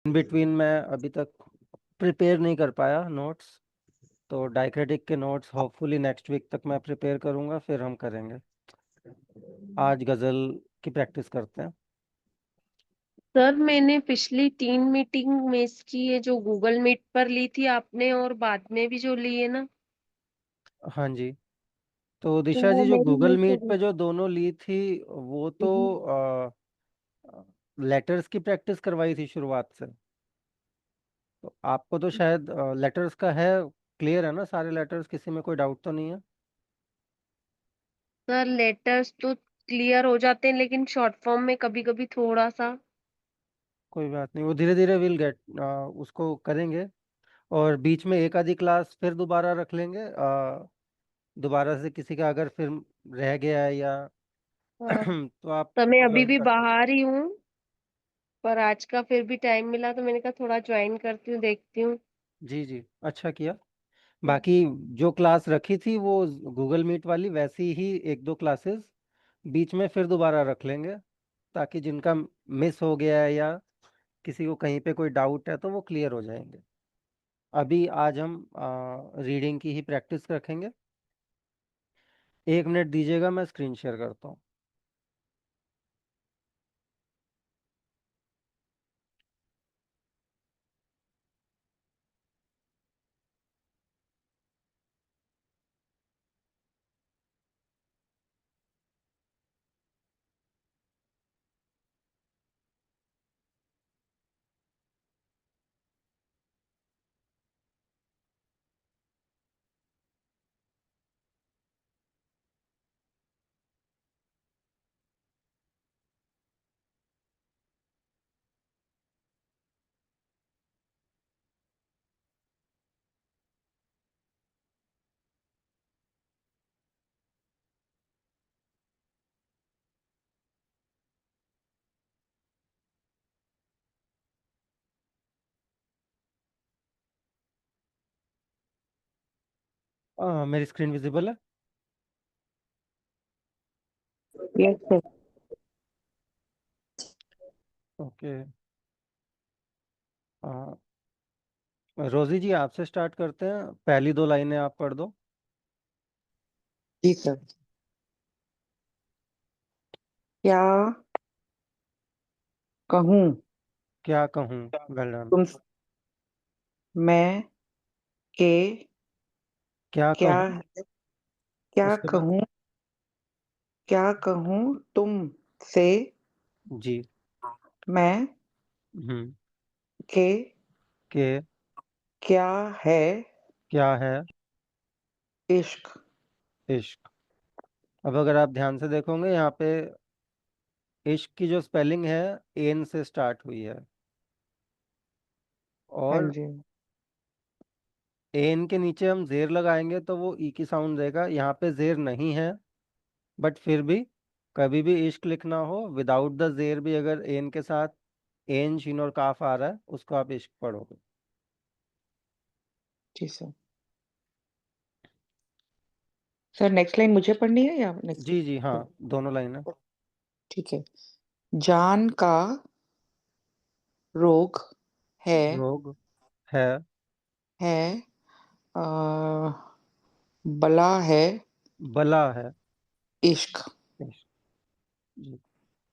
Between मैं अभी तक प्रिपेयर नहीं कर पाया नोट्स, तो डाइक्रेटिक के नोट्स होपफुली नेक्स्ट वीक तक मैं प्रिपेयर करूंगा, फिर हम करेंगे। आज गज़ल की प्रैक्टिस करते हैं। सर मैंने पिछली 3 मीटिंग मिस की है, जो गूगल मीट पर ली थी आपने और बाद में भी जो ली है ना, हाँ जी। तो तो दिशा वो जी, जो मेरी गूगल मिस हो मीट गई। पे जो दोनों ली थी, वो तो हम्म। लेटर्स की प्रैक्टिस करवाई थी शुरुआत से। तो आपको तो शायद लेटर्स का है, क्लियर है ना सारे लेटर्स, किसी में कोई डाउट तो नहीं है? सर लेटर्स तो क्लियर हो जाते हैं, लेकिन शॉर्ट फॉर्म में कभी कभी थोड़ा सा। कोई बात नहीं, वो धीरे धीरे विल गेट, उसको करेंगे। और बीच में एक आधी क्लास फिर दोबारा रख लेंगे, दोबारा से किसी का अगर फिर रह गया है या हाँ। तो आप तो मैं अभी ज्वाइन भी कर सकते बाहर ही हूँ, पर आज का फिर भी टाइम मिला तो मैंने कहा थोड़ा ज्वाइन करती हूँ, देखती हूँ। हैं। जी जी, अच्छा किया। बाकी जो क्लास रखी थी वो गूगल मीट वाली, वैसी ही एक दो क्लासेस बीच में फिर दोबारा रख लेंगे, ताकि जिनका मिस हो गया है या किसी को कहीं पे कोई डाउट है तो वो क्लियर हो जाएंगे। अभी आज हम रीडिंग की ही प्रैक्टिस रखेंगे। 1 मिनट दीजिएगा, मैं स्क्रीन शेयर करता हूँ। मेरी स्क्रीन विजिबल है? Yes sir. ओके। रोजी जी, आपसे स्टार्ट करते हैं। पहली दो लाइनें आप पढ़ दो। जी सर। क्या कहूँ क्या कहूँ? Well done. तुम मैं के क्या क्या कहूँ? क्या उसके बाद? कहूँ क्या कहूँ तुम से जी। मैं हम्म। के के क्या है क्या है इश्क। इश्क? अब अगर आप ध्यान से देखोगे, यहाँ पे इश्क की जो स्पेलिंग है, एन से स्टार्ट हुई है। हाँ और जी। एन के नीचे हम जेर लगाएंगे तो वो ई की साउंड देगा। यहाँ पे जेर नहीं है, बट फिर भी कभी भी इश्क लिखना हो विदाउट द जेर भी, अगर एन के साथ एन शीन और काफ आ रहा है, उसको आप इश्क पढ़ोगे। जी सर। सर नेक्स्ट लाइन मुझे पढ़नी है या नेक्स्ट? जी जी, हाँ, दोनों लाइन है। ठीक है। जान का रोग है रोग है है आ, बला है बला है इश्क। इश्क। जी।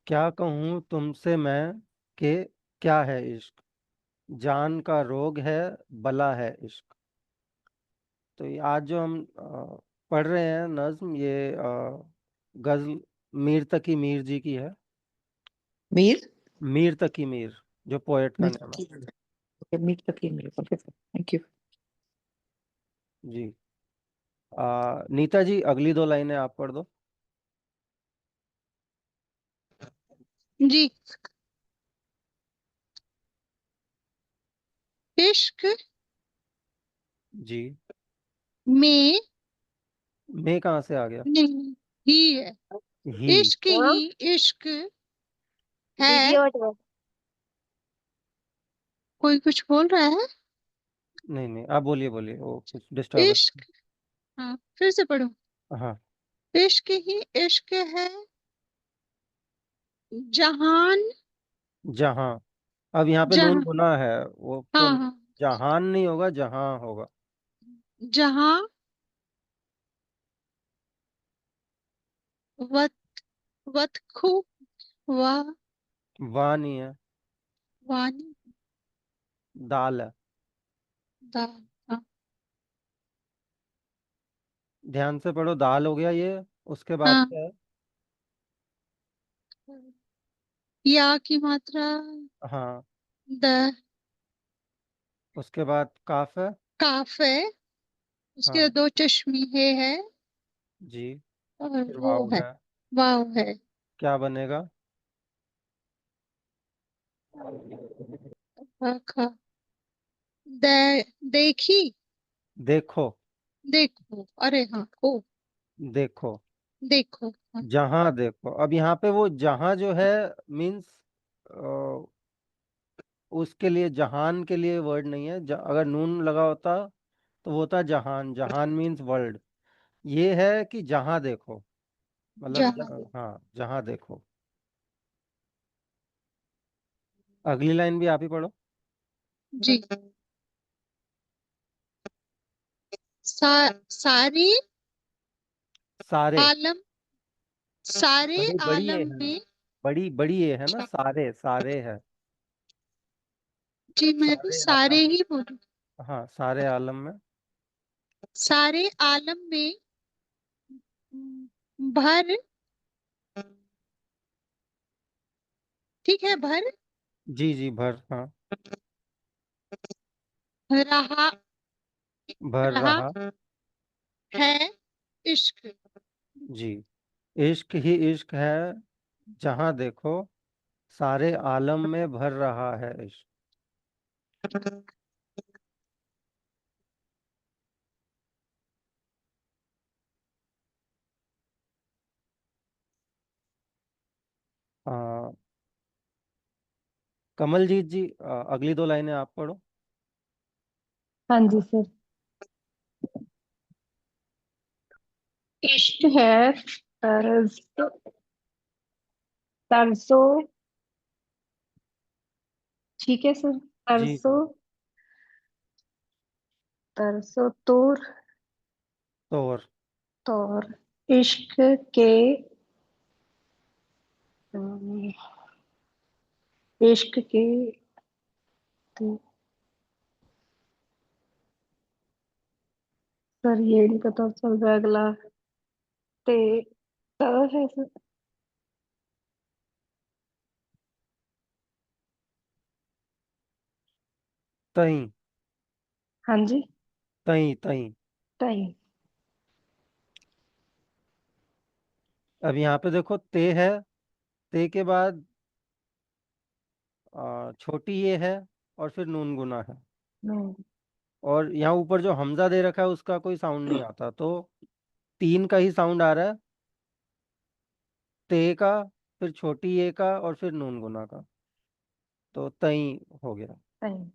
क्या कहूँ तुमसे मैं कि क्या है इश्क? जान का रोग है, बला है इश्क। तो ये आज जो हम पढ़ रहे हैं नज्म, ये गजल मीर तकी मीर जी की है। मीर मीर तकी मीर, जो पोएट का मीर नाम है। की okay, Mir Taqi Mir. Okay sir, thank you. जी। नीता जी, अगली दो लाइनें आप पढ़ दो। जी। इश्क जी। में मैं कहाँ से आ गया? नहीं ही है, ही? इश्क ही इश्क दीदी है। और कोई कुछ बोल रहा है? नहीं नहीं, आप बोलिए बोलिए, वो कुछ डिस्टर्बेंस। इश्क, हाँ फिर से पढ़ो। हाँ। इश्क ही इश्क है, जहान जहाँ। अब यहाँ पे नून जहाँ गुना है, वो तो हाँ हाँ जहान नहीं होगा, जहां होगा। जहाँ वत वतखु वा वाह नहीं है, वानी दाल है। दा हाँ, ध्यान से पढ़ो, दाल हो गया ये। उसके बाद हाँ, क्या है? या की मात्रा हाँ, द उसके बाद काफ है। काफ है, उसके हाँ दो चश्मे है जी। और फिर वो वाव है है। वाव है। क्या बनेगा? खा दे देखी देखो। देखो अरे हाँ ओ देखो, देखो हाँ, जहां देखो। अब यहाँ पे वो जहां जो है मीन्स उसके लिए, जहान के लिए वर्ड नहीं है। अगर नून लगा होता तो वो होता जहान। जहान मीन्स वर्ल्ड। ये है कि जहां देखो, मतलब जहाँ हाँ, जहां देखो। अगली लाइन भी आप ही पढ़ो। जी सारी सारे। आलम सारे बड़ी बड़ी ये आलम है, में। बड़ी बड़ी ये है ना, सारे सारे है। जी मैं भी सारे सारे ही बोलूं। हाँ, सारे आलम में। सारे आलम में भर ठीक है भर जी जी, भर, हाँ, रहा भर रहा रहा। है इश्क। जी, इश्क ही इश्क है, जहां देखो सारे आलम में भर रहा है इश्क। आ, कमलजीत जी, अगली दो लाइनें आप पढ़ो। हाँ जी सर। इष्ट है तरस तरसो, ठीक है सर। जी तरसो जी। तरसो तोर तोर। तौर इश्क के अम, इश्क के तो, सर ये नहीं पता चल रहा अगला। ते त है सर। तई। हाँ जी। तई तई। तई अब यहाँ पे देखो, ते है। ते के बाद छोटी ये है, और फिर नून गुना है। नहीं। और यहाँ ऊपर जो हमजा दे रखा है उसका कोई साउंड नहीं आता, तो तीन का ही साउंड आ रहा है। ते का, फिर छोटी ये का, और फिर नून गुना का। तो तई हो गया। तई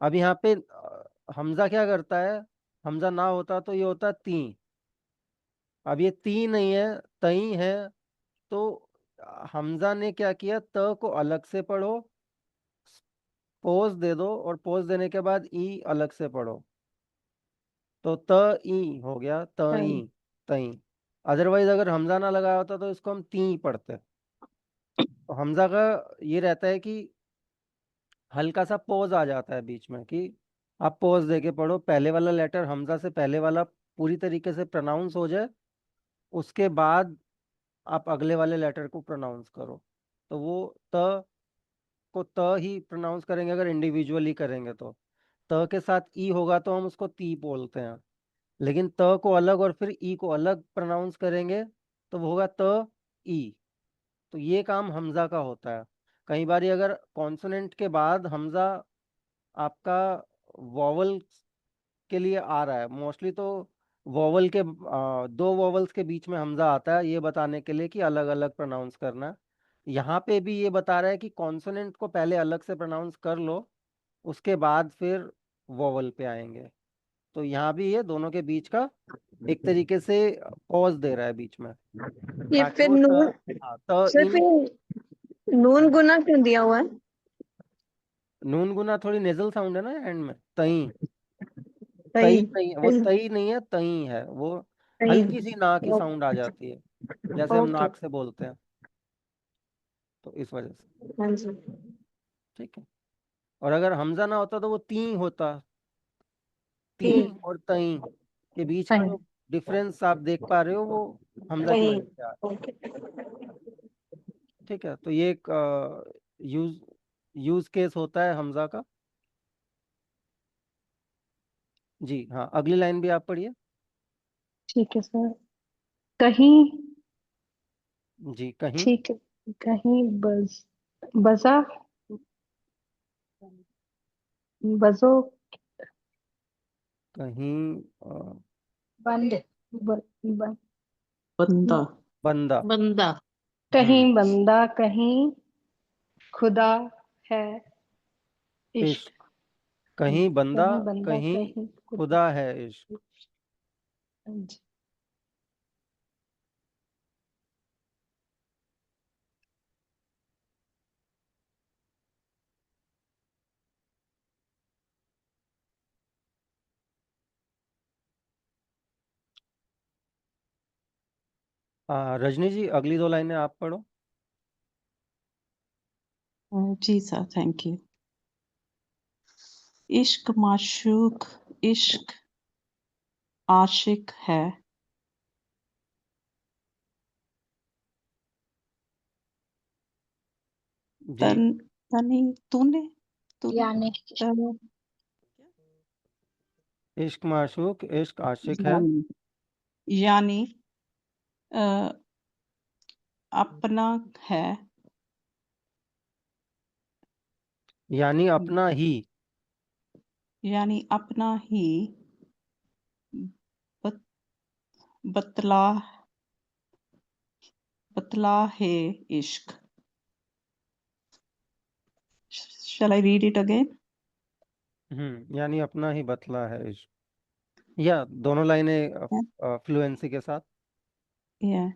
अब यहाँ पे हमजा क्या करता है? हमजा ना होता तो ये होता ती। अब ये ती नहीं है, तई है। तो हमजा ने क्या किया, त को अलग से पढ़ो, पोज दे दो, और पोज देने के बाद ई अलग से पढ़ो। तो त ई हो गया, तई तई तई। अदरवाइज अगर हमजा ना लगाया होता तो इसको हम ती पढ़ते। तो हमजा का ये रहता है कि हल्का सा पॉज आ जाता है बीच में, कि आप पॉज दे के पढ़ो, पहले वाला लेटर हमजा से पहले वाला पूरी तरीके से प्रोनाउंस हो जाए, उसके बाद आप अगले वाले लेटर को प्रोनाउंस करो। तो वो त को त ही प्रोनाउंस करेंगे अगर इंडिविजुअली करेंगे तो। त के साथ ई होगा तो हम उसको ती बोलते हैं। लेकिन त को अलग और फिर ई को अलग प्रोनाउंस करेंगे तो वो होगा त ई। तो ये काम हमजा का होता है। कई बार अगर कॉन्सोनेंट के बाद हमजा आपका वॉवल के लिए आ रहा है, मोस्टली तो वॉवल के दो वॉवल्स के बीच में हमजा आता है, ये बताने के लिए कि अलग अलग प्रोनाउंस करना है। यहाँ पे भी ये बता रहा है कि कॉन्सोनेंट को पहले अलग से प्रोनाउंस कर लो, उसके बाद फिर वॉवल पे आएंगे। तो यहाँ भी ये दोनों के बीच का एक तरीके से पॉज दे रहा है बीच में, ये ताकि फिर वो नून हाँ, त सर ई। फिर नून गुना क्यों दिया हुआ है? नून गुना थोड़ी नेजल साउंड है ना एंड में। तई, तई तई नहीं है वो, तई तई नहीं है, तई है वो। तई हल्की सी ना की साउंड आ जाती है, जैसे हम ओके। नाक से बोलते हैं, तो इस वजह से। हाँ जी। ठीक है। और अगर हमजा ना होता तो वो ती होता। ती ती और तई के बीच का तई जो डिफरेंस आप देख पा रहे हो, वो हमजा की तई वजह से आ रहा है। ओके। ठीक है, तो ये एक यूज यूज केस होता है हमजा का। जी हाँ, अगली लाइन भी आप पढ़िए। ठीक है सर। कहीं। जी, कहीं। ठीक है। कहीं बजा बजो कहीं बंद ब, ब, बंदा बंदा। बंदा कहीं हम्म। बंदा कहीं खुदा है इश्क। इश्क। कहीं बंदा, कहीं बंदा कहीं कहीं खुदा। खुदा है इश्क। हाँ जी। रजनी जी, अगली दो लाइनें आप पढ़ो। जी सर, थैंक यू। इश्क माशूक, इश्क आशिक है। जी। तन तनी तूने तूने यानी तन- इश्क माशूक, इश्क आशिक है। यानी यानी अ, अपना है। यानी अपना ही। यानी अपना ही बत, बतला बतला है इश्क। Shall I read it again? यानी अपना ही बतला है इश्क, या दोनों लाइनें फ्लुएंसी के साथ। Yeah.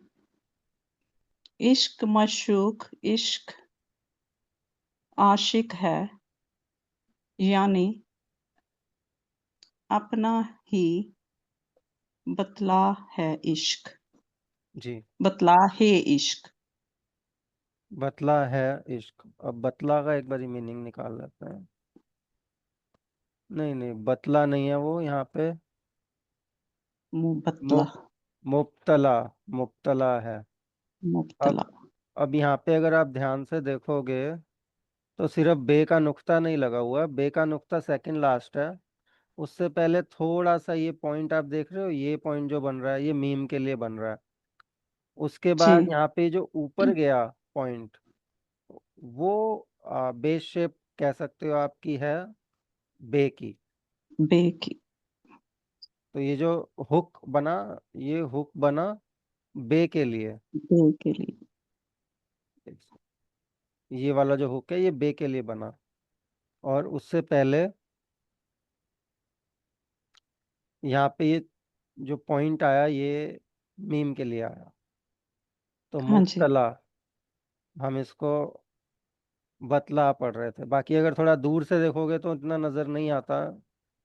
इश्क माशूक, इश्क आशिक है। यानी अपना ही बतला है इश्क। जी। बतला है इश्क। बतला है इश्क। अब बतला का एक बार मीनिंग निकाल लेते हैं। नहीं नहीं, बतला नहीं है वो यहाँ पे। बतला मुब मुब्तला, मुब्तला है। अब मुबतला। अब यहाँ पे अगर आप ध्यान से देखोगे तो सिर्फ बे का नुक्ता नहीं लगा हुआ है, बे का नुक्ता सेकंड लास्ट है। उससे पहले थोड़ा सा ये पॉइंट आप देख रहे हो, ये पॉइंट जो बन रहा है ये मीम के लिए बन रहा है। उसके बाद जी। यहाँ पे जो ऊपर गया पॉइंट, वो बेस शेप कह सकते हो आपकी है बे की। बे की। तो ये जो हुक बना, ये हुक बना बे के लिए। बे के लिए। ये वाला जो हुक है ये बे के लिए बना। और उससे पहले यहाँ पे ये जो पॉइंट आया ये मीम के लिए आया। तो हाँ जी। मुब्तला, हम इसको बतला पढ़ रहे थे। बाकी अगर थोड़ा दूर से देखोगे तो इतना नजर नहीं आता,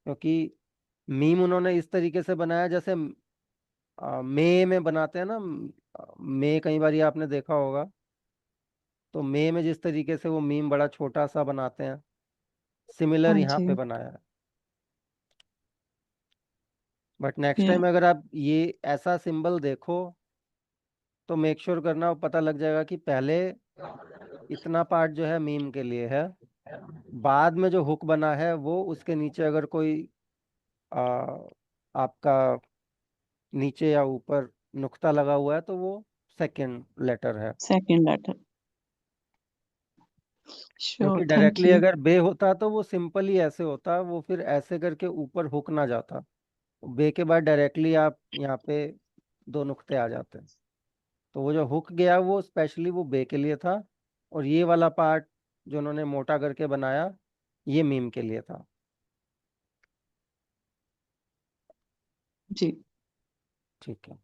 क्योंकि मीम उन्होंने इस तरीके से बनाया जैसे मे में बनाते हैं ना। मे कई बार ये आपने देखा होगा। तो मे में जिस तरीके से वो मीम बड़ा छोटा सा बनाते हैं, सिमिलर हाँ यहाँ जी। पे बनाया है। बट नेक्स्ट ये टाइम अगर आप ये ऐसा सिंबल देखो तो मेक श्योर करना, पता लग जाएगा कि पहले इतना पार्ट जो है मीम के लिए है, बाद में जो हुक बना है वो उसके नीचे अगर कोई आ, आपका नीचे या ऊपर नुक्ता लगा हुआ है तो वो सेकंड लेटर है। Second letter. क्योंकि श्योर, थैंक डायरेक्टली यू। अगर बे होता तो वो सिंपल ही ऐसे होता, वो फिर ऐसे करके ऊपर हुक ना जाता। बे के बाद डायरेक्टली आप यहाँ पे दो नुक्ते आ जाते हैं। तो वो जो हुक गया वो स्पेशली वो बे के लिए था। और ये वाला पार्ट जो उन्होंने मोटा करके बनाया ये मीम के लिए था। जी। ठीक है।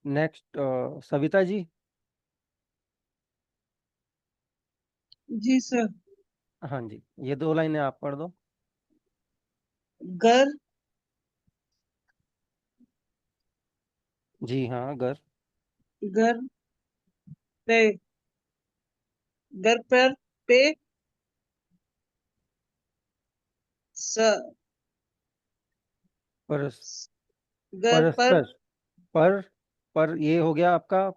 नेक्स्ट सविता जी। जी सर। हाँ जी, ये 2 लाइनें आप पढ़ दो। घर जी हाँ, घर घर पे घर पर पे स परस घर पर परस्तर पर ये हो गया आपका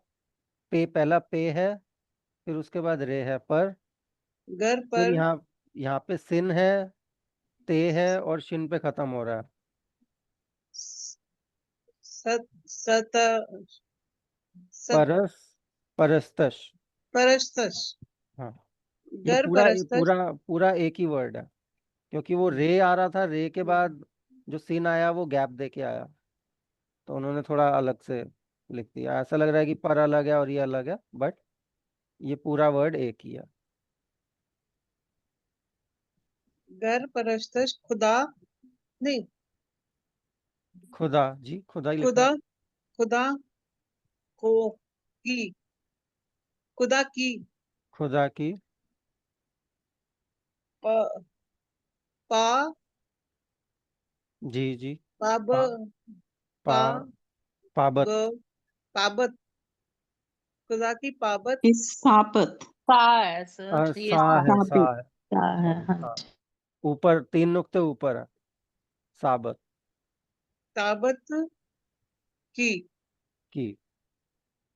पे, पहला पे है, फिर उसके बाद रे है पर, घर फिर पर यहाँ पे सिन है, ते है और शिन पे खत्म हो रहा है। सत सत सत परस परस्तश। परस्तश हाँ, ये घर पूरा परस्तश पूरा पूरा एक ही वर्ड है, क्योंकि वो रे आ रहा था, रे के बाद जो सिन आया वो गैप दे के आया, तो उन्होंने थोड़ा अलग से लिख दिया। ऐसा लग रहा है कि पर अलग है और ये अलग है, बट ये पूरा वर्ड एक ही है। घर परस्तश खुदा नहीं खुदा जी, खुदा ही लिखना खुदा है। खुदा को की खुदा की खुदा की प, पा जी जी। पाब पा पा पा पाबत। ब पाबत खुदा की पाबत इस स्थापित सा है सर, ये सा सा है, सा स्थापित है। सा है। हाँ हाँ, ऊपर 3 नुक्ते ऊपर है, साबत ताबत की की।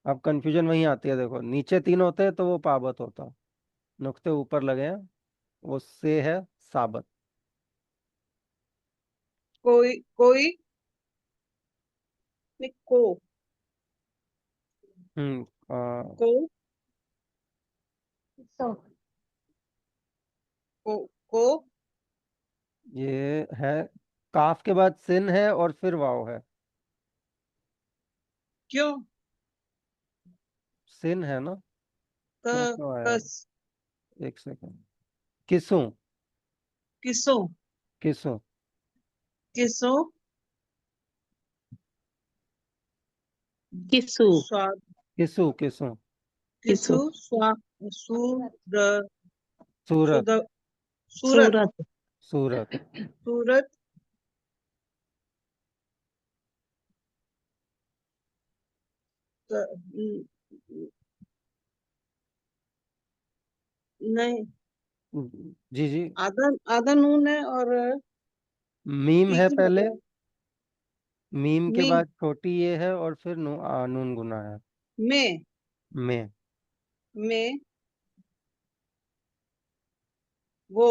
अब कंफ्यूजन वहीं आती है, देखो नीचे 3 होते हैं तो वो पाबत होता, नुक्ते ऊपर लगे हैं, वो से है साबत। कोई नहीं, हम्म को सो को ये है, काफ के बाद सिन है और फिर वाव है। क्यों सिन है ना, क क्यों क्यों आया? कस एक सेकंड। किसों किसों किसों किसों किसु स्वाद किसु किसु किसु स्वा सूर सूरत सुद सूरत सूरत सूरत सूरत नहीं जी जी। आधा आधा नून है और मीम है एक ही पहले, मतलब मीम के मीम बाद छोटी ये है और फिर नून गुना है। में में में वो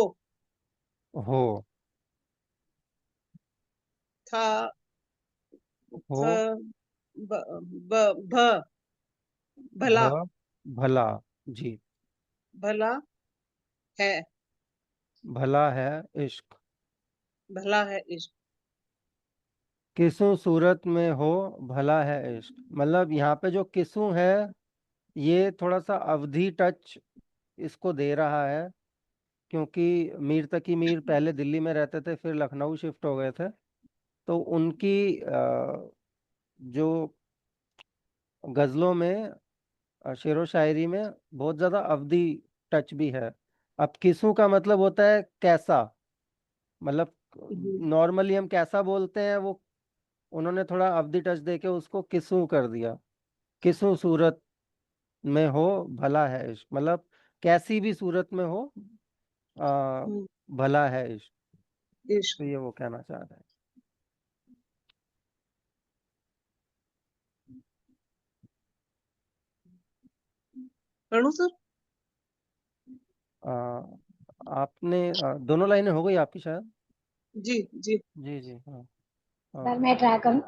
हो था हो थ ब ब भ भला भ भला जी। भला है भला है इश्क। भला है इश्क किसु सूरत में हो, भला है इश्क। मतलब यहाँ पे जो किसु है, ये थोड़ा सा अवधि टच इसको दे रहा है, क्योंकि मीर तकी मीर पहले दिल्ली में रहते थे, फिर लखनऊ शिफ्ट हो गए थे, तो उनकी जो गजलों में, शेरो शायरी में बहुत ज्यादा अवधि टच भी है। अब किसु का मतलब होता है कैसा, मतलब नॉर्मली हम कैसा बोलते हैं, वो उन्होंने थोड़ा अवधि टच देके उसको किसु कर दिया। किसु सूरत में हो, भला है इश्क, मतलब कैसी भी सूरत में हो, आ, भला है इश्क। इश्क तो ये वो कहना चाह रहे हैं। पढ़ूं सर आ, आपने दोनों लाइनें हो गई आपकी शायद। जी जी जी जी हाँ। सर मैं ट्राई करूं।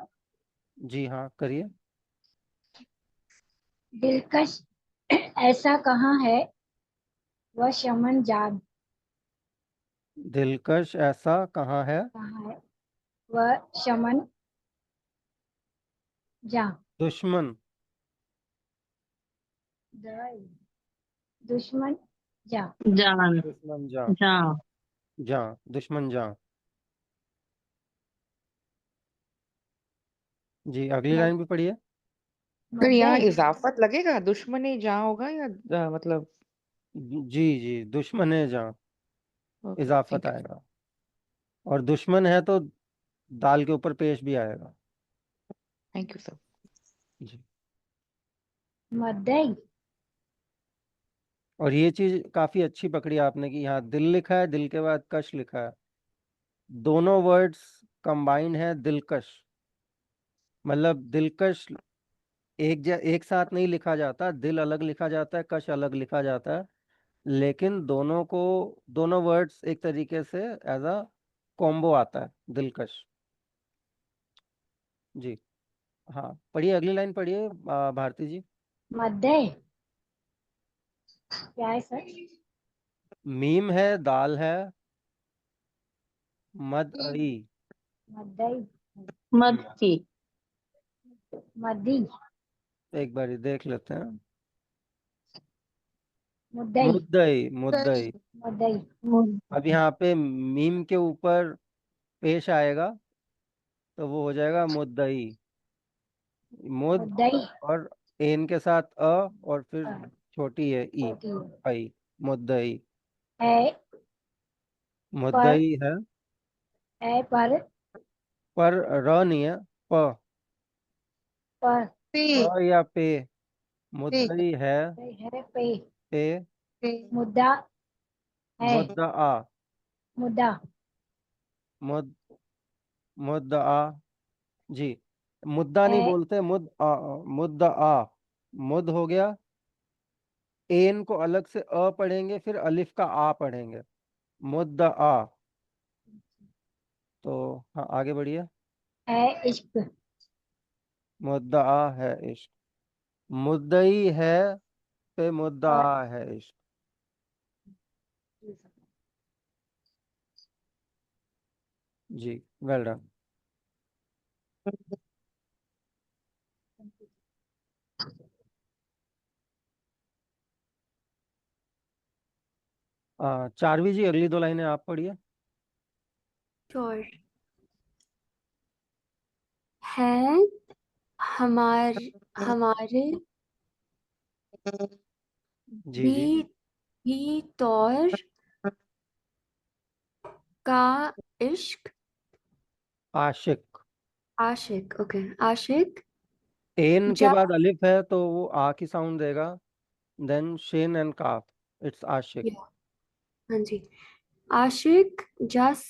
जी हाँ, करिए। दिलकश ऐसा कहाँ है वह शमन जान, दिलकश ऐसा कहाँ है कहाँ है वह शमन जा, दुश्मन। दुश्मन जा, जान दुश्मन जा, जा जा दुश्मन जा। जी, अगली लाइन भी पढ़िए। फिर यहाँ मध्य इजाफत लगेगा, दुश्मनी जहाँ होगा या मतलब जी जी, दुश्मन है जहाँ ओके इजाफत थैंक यू आएगा, और दुश्मन है तो दाल के ऊपर पेश भी आएगा। Thank you sir. जी। मध्य और ये चीज काफी अच्छी पकड़ी आपने कि यहाँ दिल लिखा है, दिल के बाद कश लिखा है, दोनों वर्ड्स कंबाइंड है, दिलकश। मतलब दिलकश एक साथ नहीं लिखा जाता, दिल अलग लिखा जाता है, कश अलग लिखा जाता है, लेकिन दोनों वर्ड्स एक तरीके से एज अ कॉम्बो आता है, दिलकश। जी। हाँ, पढ़िए, अगली लाइन पढ़िए भारती जी। मध्य क्या है सर? मीम है, दाल है, मद आई। मध्य मध्य मध्य एक बार देख लेते हैं। मुद्दई मुद्दई, मुद्दई। मध्य अब यहाँ पे मीम के ऊपर पेश आएगा तो वो हो जाएगा मुद्दई। मुद मुद्दई और एन के साथ और फिर छोटी है ई, होती आई, मुद्दई। है मुद्दई पर पर र नहीं है, प। पर पे प या पे, पे मुद्दई है, है पे पे, पे मुद्दा है मुद्दआ, मुद्दा मुद मुद्दआ। जी। मुद्दा नहीं है बोलते, मुद्दआ। मुद हो गया, एन को अलग से पढ़ेंगे, फिर अलिफ का आ पढ़ेंगे, मुद्दआ। तो हाँ, आगे बढ़िए। इश्क मुद्दआ है इश्क, मुद्दई है पे और मुद्दआ है इश्क। जी, वेल डन। चारवी जी, अगली दो लाइनें आप पढ़िए। श्योर। है हमारे जी भी जी। भी तौर का इश्क। आशिक। आशिक, ओके, आशिक एन के जब, बाद अलिफ है तो वो आ की साउंड देगा, देन शेन एंड काफ, इट्स आशिक। या, हाँ जी, आशिक जस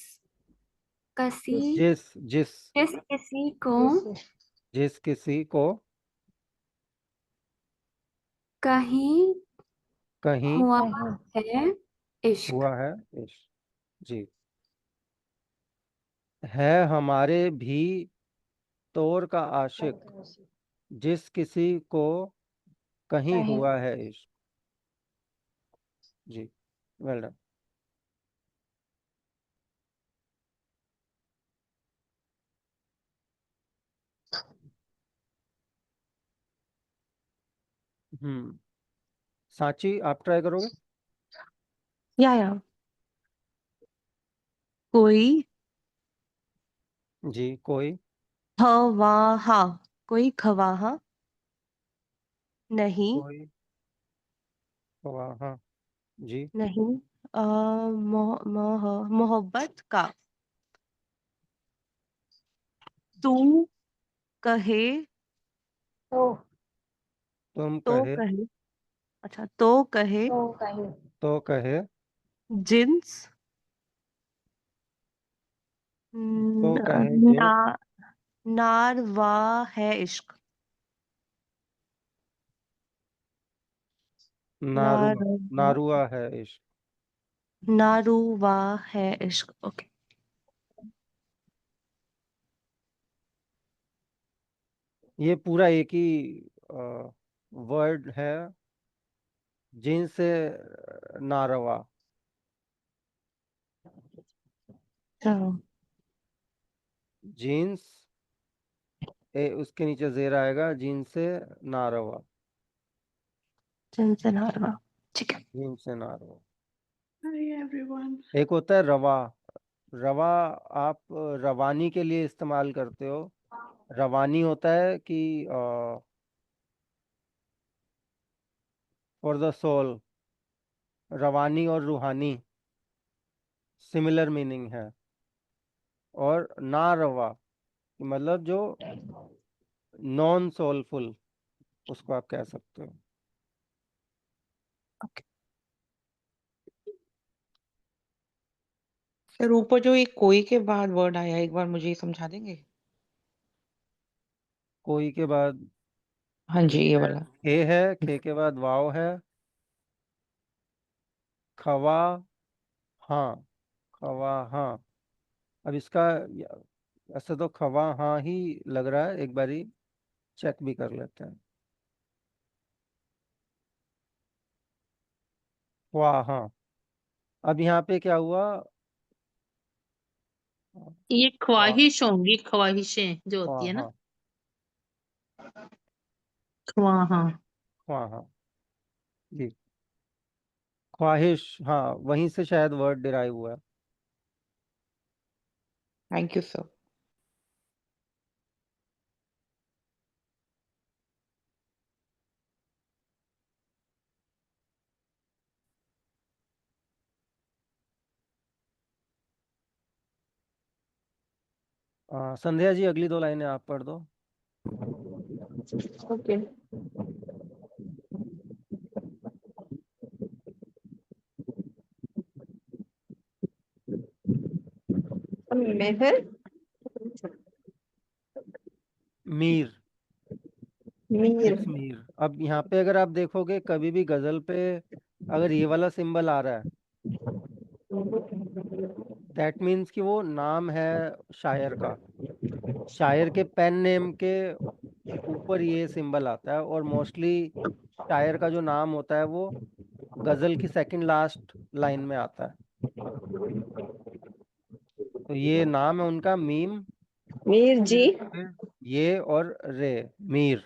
कसी जिस जिस जिस किसी को जिस जिस किसी को कहीं कहीं हुआ कहीं है इश्क। हुआ है इश्क। जी। है हमारे भी तौर का आशिक, जिस किसी को कहीं कहीं हुआ है इश्क। जी, वेल डन। सांची, आप ट्राई करोगे? या कोई जी, कोई खवाहा, कोई खवाहा नहीं, कोई वहाँ। जी। नहीं मोहब्बत का तू कहे, तो तुम तो कहे, कहे, अच्छा तो कहे तो कहीं तो कहे, जिन्स तो न, कहे ना जिस, नारवा है इश्क, नारुआ, नारवा नारुआ है इश्क। नारुवा है इश्क ओके। ये पूरा एक ही वर्ड है, जिनसे नारवा। हाँ जीन्स, उसके नीचे जेर आएगा, जीन्स से नारवा, जिनसे नारवा, ठीक है। जीन्स से नारवा। Hi everyone. एक होता है रवा। रवा आप रवानी के लिए इस्तेमाल करते हो। रवानी होता है कि फॉर द सोल। रवानी और रूहानी सिमिलर मीनिंग है। और ना रवा मतलब जो नॉन सोलफुल, उसको आप कह सकते हो। सर ऊपर जो एक कोई के बाद वर्ड आया, एक बार मुझे ये समझा देंगे? कोई के बाद हाँ जी, ये वाला। खे है, खे के बाद वाव है। खवा हाँ, खवा हाँ। अब इसका ऐसे तो खवा हाँ ही लग रहा है, एक बारी चेक भी कर लेते हैं। वाह हाँ। अब यहाँ पे क्या हुआ? ये वाह ख्वाहिश होंगी, ख्वाहिशें जो होती वाह है ना। हाँ, ख्वाहा। वाह हाँ जी। ख्वाहिश हाँ, वहीं से शायद वर्ड डिराइव हुआ है। Thank you sir. Sandhya ji अगली 2 लाइनें आप पढ़ दो। ओके। मेहर मीर, मीर इट्स मीर। अब यहाँ पे अगर आप देखोगे कभी भी गजल पे अगर ये वाला सिंबल आ रहा है, दैट मीन्स कि वो नाम है शायर का। शायर के पेन नेम के ऊपर ये सिंबल आता है, और मोस्टली शायर का जो नाम होता है वो गजल की सेकंड लास्ट लाइन में आता है। तो ये नाम है उनका मीम, मीर जी। फिर ये और रे, मीर।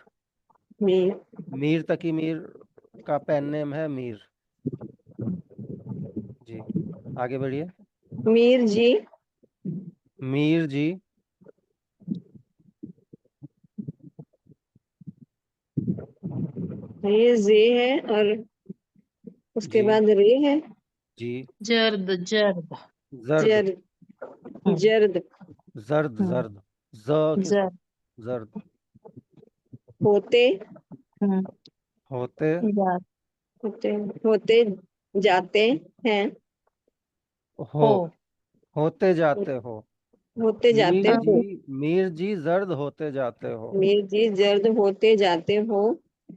मीर मीर तकी मीर का पेन नेम है मीर जी। आगे बढ़िए। मीर जी। मीर जी। ये जे है और उसके जी बाद रे है। जी। जर्द जर्द। जर्द, जर्द। हम्म, जर्द जर्द हम्म, जर्द, ज के साथ जर्द। जर्द। होते हम्म, होते याद। होते होते जाते हैं। हो, हो। होते जाते हो। होते जाते मीर हाँ, जी, हो। मीर जी जर्द होते जाते हो। मीर जी जर्द होते जाते हो।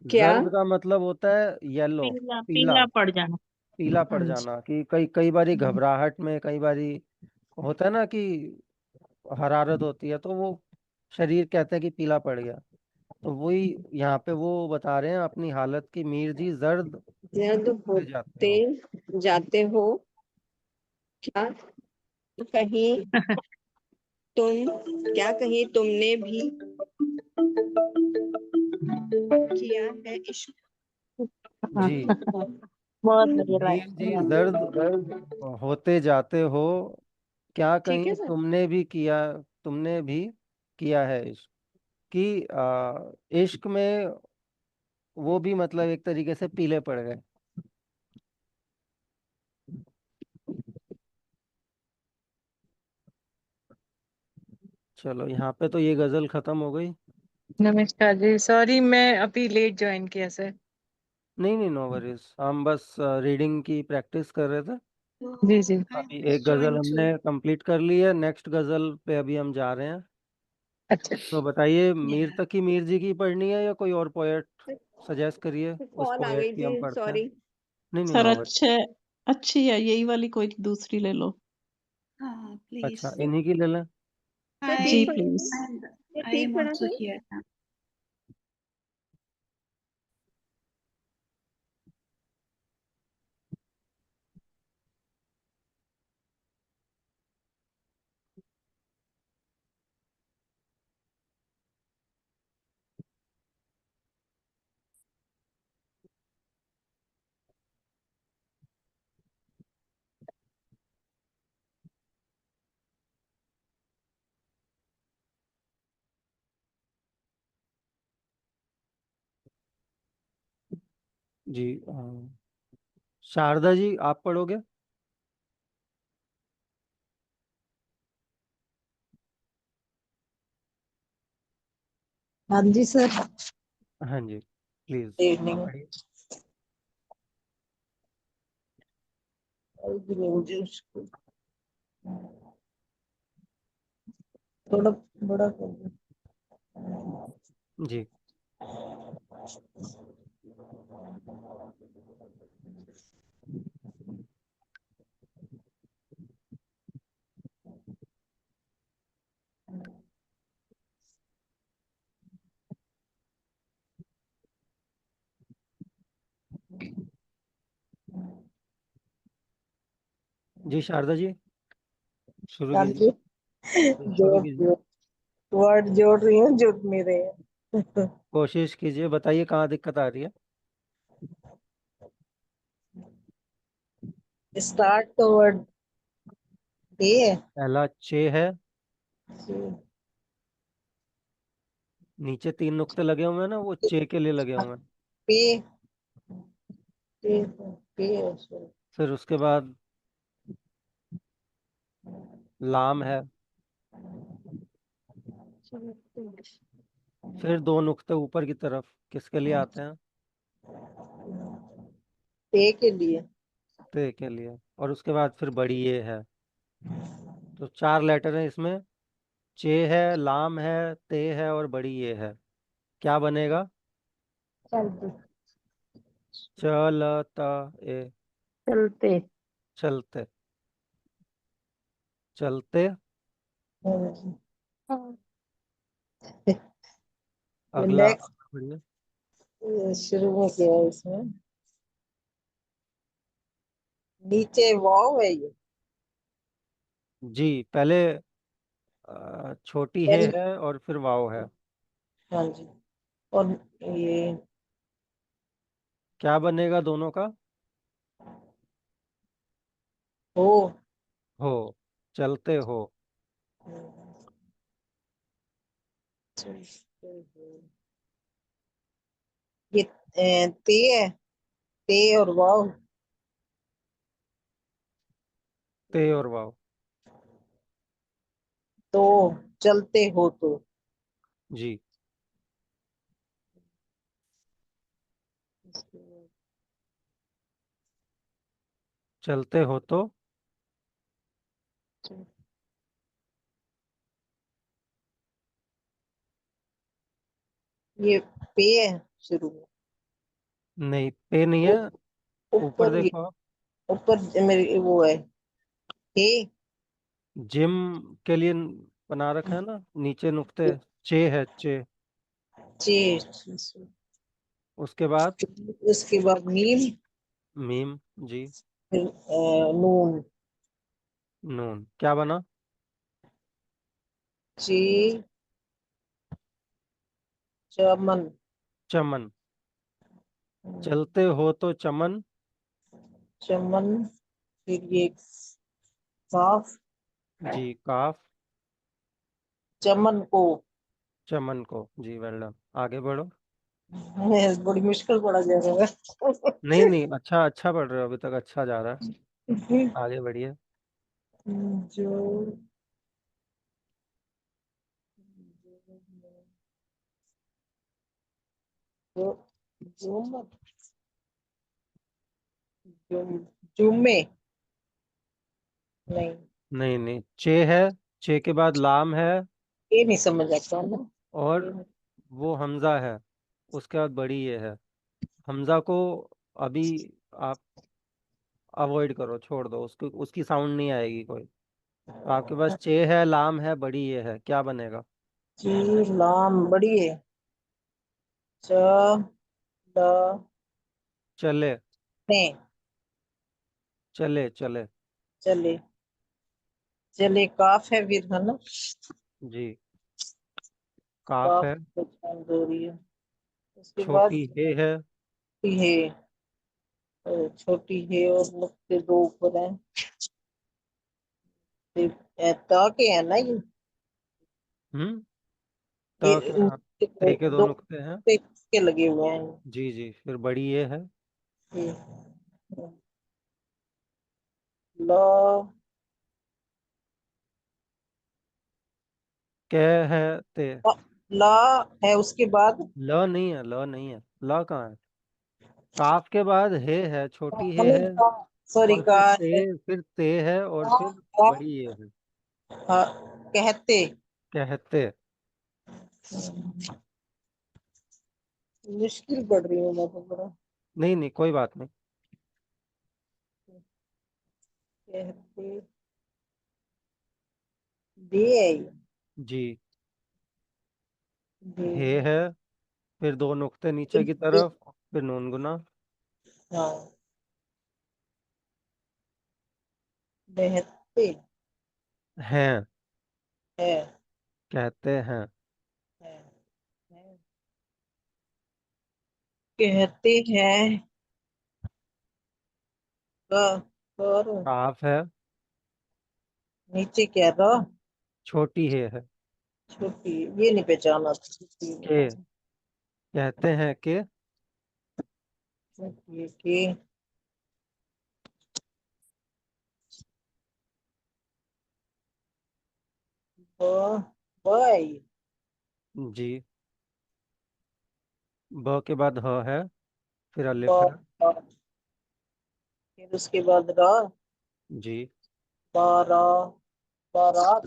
क्या? जर्द का मतलब होता है येलो, पीला पीला। पीला पड़ जाना। पीला हाँ पड़ जी। जाना, कि कई कई बारी हम्म, घबराहट में, कई बारी होता है ना कि हरारत होती है, तो वो शरीर कहते हैं कि पीला पड़ गया। तो वही यहाँ पे वो बता रहे हैं अपनी हालत की, मीर जी जर्द जर्द होते जाते होते हो। जाते हो। क्या? कहीं क्या कहीं तुमने भी किया है इश्क? हाँ, जी। बहुत बढ़िया मीर जी जर्द लाइन। होते जाते हो, क्या ठीक है कहीं सर। तुमने भी किया, तुमने भी किया है इश्क। कि इश्क में वो भी मतलब एक तरीके से पीले पड़ गए। चलो यहाँ पे तो ये गजल खत्म हो गई। नमस्कार जी, सॉरी मैं अभी लेट ज्वाइन किया सर। नहीं नहीं, नो वरीज, हम बस रीडिंग की प्रैक्टिस कर रहे थे। जी जी। अभी एक गजल हमने कंप्लीट कर ली है, नेक्स्ट गजल पे अभी हम जा रहे हैं। अच्छा। तो बताइए, मीर तकी मीर जी की पढ़नी है या कोई और पोएट सजेस्ट करिए, उस कॉल आ पोएट गई की थी, हम पढ़ते हैं। सॉरी। नहीं नहीं, सर नो वरीज। अच्छे, अच्छी है यही वाली, कोई दूसरी ले लो। अच्छा, इन्हीं की ले लें। सर जी ठीक पढ़ा प्लीज। था। सर ठीक पढ़ा था। जी शारदा जी आप पढ़ोगे? हाँ जी सर। हाँ जी प्लीज इवनिंग। पढ़िए। मुझे उसको थोड़ा बड़ा कर दो। जी जी शारदा जी शुरू हाँ कीजिए। जी। जी, शुरू कीजिए। वर्ड जोड़ रही हूँ, जुड़ नहीं रहे। कोशिश कीजिए, बताइए कहाँ दिक्कत आ रही है। स्टार्ट तो वर्ड ये है। पहला चे है, जी। नीचे 3 नुक्ते लगे हुए हैं ना, वो चे के लिए लगे हुए हैं। पे पे पे है, sorry। फिर उसके बाद लाम है, फिर 2 नुक्ते ऊपर की तरफ किसके लिए आते हैं? पे के लिए। ते के लिए। और उसके बाद फिर बड़ी ये है। तो 4 लेटर हैं इसमें, चे है, लाम है, ते है और बड़ी ये है। क्या बनेगा? चलते चल त ए। चलते। चलते। चलते। अगला नेक्स्ट बढ़िए। शुरू में क्या है इसमें? नीचे वाव है ये। जी पहले छोटी हे पहले- है और फिर वाव है। हाँ जी। और ये क्या बनेगा दोनों का? हो। हो। चलते हो। ये ते है, ते और वाव। ते और वाव। तो चलते हो तो। जी चलते हो तो। ये पे है शुरू में। नहीं पे नहीं है। ऊपर ऊपर ये देखो आप। ऊपर मेरी वो है हे। जिम के लिए बना रखा है ना, नीचे नुक्ते। चे है चे। चे। उसके बाद उसके बाद मीम। मीम। जी। फिर नून। नून क्या बना? चे चमन। चमन। चलते हो तो चमन। चमन। फिर ये काफ। जी काफ। चमन को। चमन को। जी वेल डन, आगे बढ़ो। बड़ी मुश्किल पड़ा जा रहा नहीं नहीं, अच्छा अच्छा पढ़ रहे हो, अभी तक अच्छा जा रहा है। है, आगे बढ़िए। जो जो जुम जुम जुम्मे नहीं। नहीं नहीं, चे है, चे के बाद लाम है ये नहीं समझ आता ना। और वो हमजा है, उसके बाद बड़ी ये है। हमजा को अभी आप अवॉइड करो, छोड़ दो उसको, उसकी साउंड नहीं आएगी कोई। तो आपके पास चे है, लाम है, बड़ी ये है, क्या बनेगा? ची लाम बड़ी है। च ल चले। ने चले चले। चले। चले काफ है फिर है ना। जी काफ काफ है। पे चांद हो रही है। उसके बाद छोटी हे है। छोटी है। छोटी है और नुक्ते दो ऊपर है। फिर ता के है ना ये। हम्म। ये तो क्या? ते के 2 दो नुक्ते हैं। नुक्ते के लगे हुए हैं। जी जी, फिर बड़ी ये है। ये, ला कहते। ला है उसके बाद ल नहीं है, ल नहीं है, ल कहाँ है? काफ के बाद है, छोटी है सॉरी और का फिर ते है और फिर बड़ी ये है। हाँ, कहते। कहते। मुश्किल पड़ रही हूँ मैं तो बड़ा। नहीं नहीं, कोई बात नहीं। कहते दे है ये, जी। दे है, फिर दो नुक्ते नीचे की तरफ, फिर नून गुना। हाँ बहते हैं, है कहते हैं। है, है। कहते हैं और काफ है, नीचे क्या था? छोटी है। छोटी, ये नहीं पहचाना। के, कहते हैं कि। के है ये। जी। ब के बाद ह है, फिर अलिफ है। ब- फिर उसके बाद रा, जी। बारा, बारात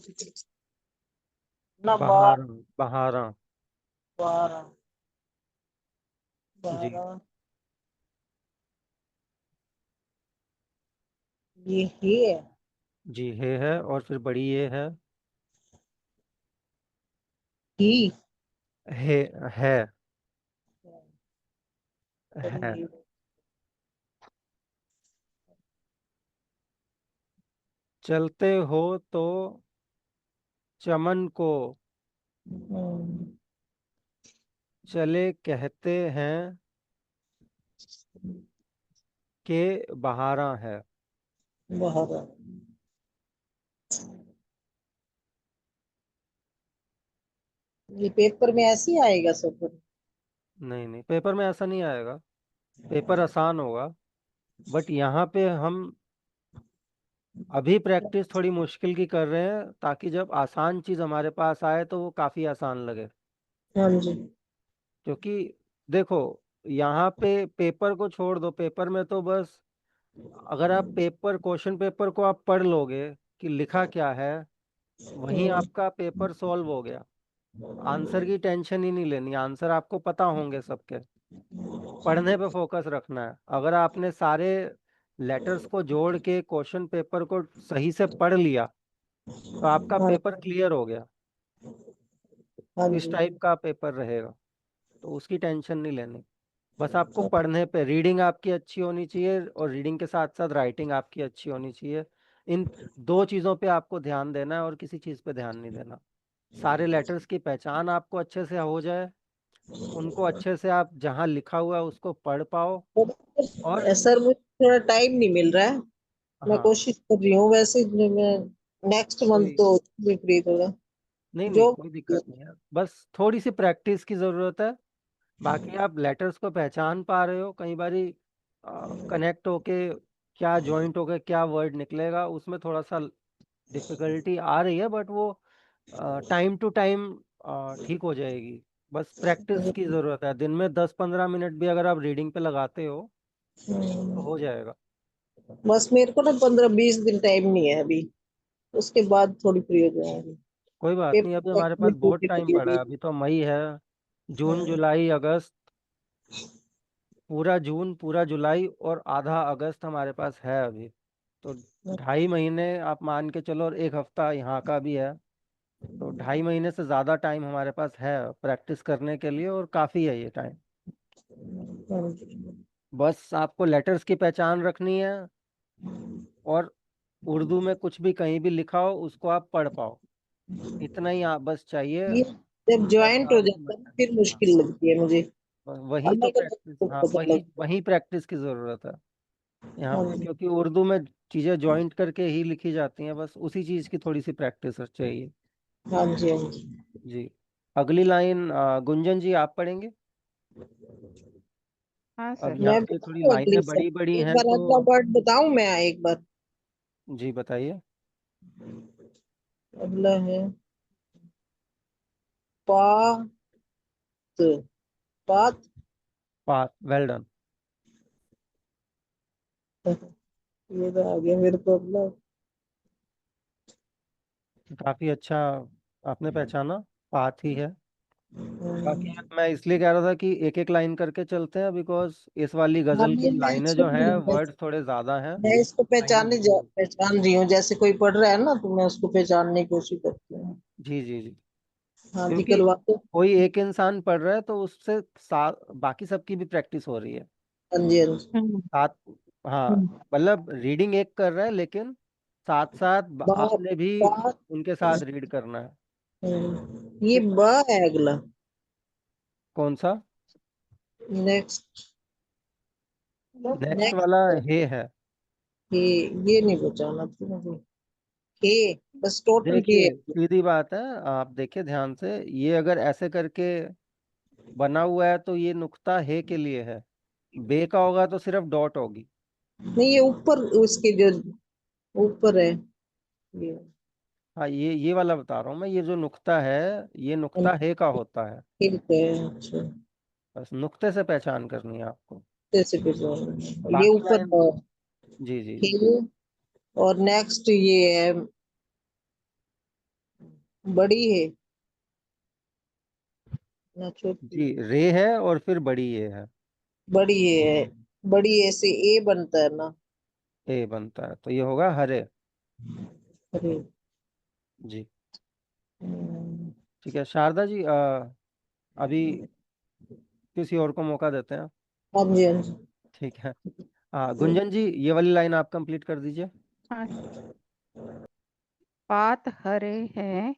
ना, बहार, बहारा। बारा, जी। बारा, ये ही है। जी है और फिर बड़ी ये है। ही है, है, बड़ी है। ये। चलते हो तो चमन को हम्म, चले कहते हैं कि बहारा है। बारा। ये पेपर में ऐसे ही आएगा सब? नहीं नहीं, पेपर में ऐसा नहीं आएगा, पेपर आसान होगा। बट यहाँ पे हम अभी प्रैक्टिस थोड़ी मुश्किल की कर रहे हैं, ताकि जब आसान चीज हमारे पास आए तो वो काफी आसान लगे। हाँ जी। क्योंकि देखो, यहाँ पे पेपर को छोड़ दो, पेपर में तो बस अगर आप पेपर, क्वेश्चन पेपर को आप पढ़ लोगे कि लिखा क्या है, वहीं आपका पेपर सॉल्व हो गया। आंसर की टेंशन ही नहीं लेनी, आंसर आपको पता होंगे सबके। पढ़ने पे फोकस रखना है। अगर आपने सारे लेटर्स को जोड़ के क्वेश्चन पेपर को सही से पढ़ लिया तो आपका हाँ पेपर क्लियर हो गया। हाँ इस जी। टाइप का पेपर रहेगा, तो उसकी टेंशन नहीं लेनी। बस आपको पढ़ने पे, रीडिंग आपकी अच्छी होनी चाहिए और रीडिंग के साथ साथ राइटिंग आपकी अच्छी होनी चाहिए। इन दो चीज़ों पे आपको ध्यान देना है और किसी चीज़ पे ध्यान नहीं देना। सारे लेटर्स की पहचान आपको अच्छे से हो जाए, उनको अच्छे से आप जहाँ लिखा हुआ है उसको पढ़ पाओ। और सर मुझे थोड़ा टाइम नहीं मिल रहा है। मैं हाँ, कोशिश कर रही हूँ वैसे। मैं नेक्स्ट मंथ कोई तो भी फ्री थोड़ा नहीं नहीं, जो। कोई दिक्कत नहीं है, बस थोड़ी सी प्रैक्टिस की ज़रूरत है। बाकी आप लेटर्स को पहचान पा रहे हो, कई बारी कनेक्ट होके क्या जॉइंट होके क्या वर्ड निकलेगा, उसमें थोड़ा सा डिफिकल्टी आ रही है, बट वो टाइम टू टाइम ठीक हो जाएगी। बस प्रैक्टिस की ज़रूरत है, दिन में 10-15 मिनट भी अगर आप रीडिंग पे लगाते हो तो हो जाएगा। बस मेरे को ना 15-20 दिन टाइम नहीं है अभी। उसके बाद थोड़ी फ्री हो जाएंगे। कोई बात नहीं, अभी पेपर हमारे पास बहुत टाइम लगी पड़ा हुई है, अभी तो मई है। जून, है। जुलाई, अगस्त, पूरा जून, पूरा जुलाई और आधा अगस्त हमारे पास है अभी। तो 2.5 महीने आप मान के चलो, और 1 हफ्ता यहाँ का भी है। तो 2.5 महीने से ज़्यादा टाइम हमारे पास है प्रैक्टिस करने के लिए, और काफ़ी है ये टाइम। हाँ जी। बस आपको लेटर्स की पहचान रखनी है, और उर्दू में कुछ भी कहीं भी लिखा हो उसको आप पढ़ पाओ। इतना ही आप बस चाहिए। ये जब बस ज्वाइंट हो आप जाता है फिर मुश्किल लगती है मुझे। वही तो अलग अलग प्रैक्टिस, तो हाँ, पता वही लगता वही प्रैक्टिस की ज़रूरत है यहाँ है। हाँ पे, जी। क्योंकि उर्दू में चीज़ें जॉइंट करके ही लिखी जाती हैं, बस उसी चीज़ की थोड़ी सी प्रैक्टिस चाहिए। हाँ जी। हाँ जी। जी। अगली लाइन गुंजन जी आप पढ़ेंगे। हाँ अब सर यहाँ मैं पे थोड़ी बताऊं लाइनें अगली से? बड़ी बड़ी एक हैं बार अगला तो वर्ड बताऊं मैं एक बार? जी बताइए। अगला है पात। पात। Path, well done. ये तो आ गया मेरे को अगला। काफी अच्छा आपने पहचाना, पाथ ही है। बाकी हम्म, मैं इसलिए कह रहा था कि एक एक लाइन करके चलते हैं, बिकॉज इस वाली हाँ, गजल ये की मैं लाइनें इसको जो हैं वर्ड थोड़े ज्यादा हैं, मैं इसको लाइनें बड़ी हैं। पहचान रही हूँ, जैसे कोई पढ़ रहा है ना तो मैं उसको पहचानने की कोशिश करती हूँ। जी जी जी। हाँ जी, क्योंकि करवा दो। कोई एक इंसान पढ़ रहा है तो उससे बाकी सबकी भी प्रैक्टिस हो रही है हाँ जी, हाँ जी। साथ। हाँ, मतलब रीडिंग एक कर रहा है लेकिन साथ साथ बात। आपने भी बात। उनके साथ रीड करना है। ये ब है अगला। कौन सा? नेक्स्ट। नेक्स्ट वाला नेक्स्ट है। ये नहीं पहचाना थी मुझे। हे, बस टोटल हे। देखिए सीधी बात है, आप देखिए ध्यान से, ये अगर ऐसे करके बना हुआ है तो ये नुक्ता है के लिए है, बे का होगा तो सिर्फ डॉट होगी। नहीं, ये ऊपर उसके जो ऊपर है ये। हाँ, ये वाला बता रहा हूँ मैं, ये जो नुक्ता है ये नुक्ता है का होता है। ठीक है, अच्छा। बस नुक्ते से पहचान करनी है आपको। जैसे पहचान ये बाकी ऊपर लाइन जी जी जी हे। और नेक्स्ट ये है बड़ी है ना छोटी? जी, रे है और फिर बड़ी ये है, बड़ी है। बड़ी ए से ए बनता है ना? ए बनता है तो ये होगा हरे। अरे। जी हम्म, ठीक है शारदा जी, अभी किसी और को मौका देते हैं। हाँ जी, हाँ जी। ठीक है। गुंजन जी, ये वाली लाइन आप कंप्लीट कर दीजिए। हाँ। पात हरे हैं,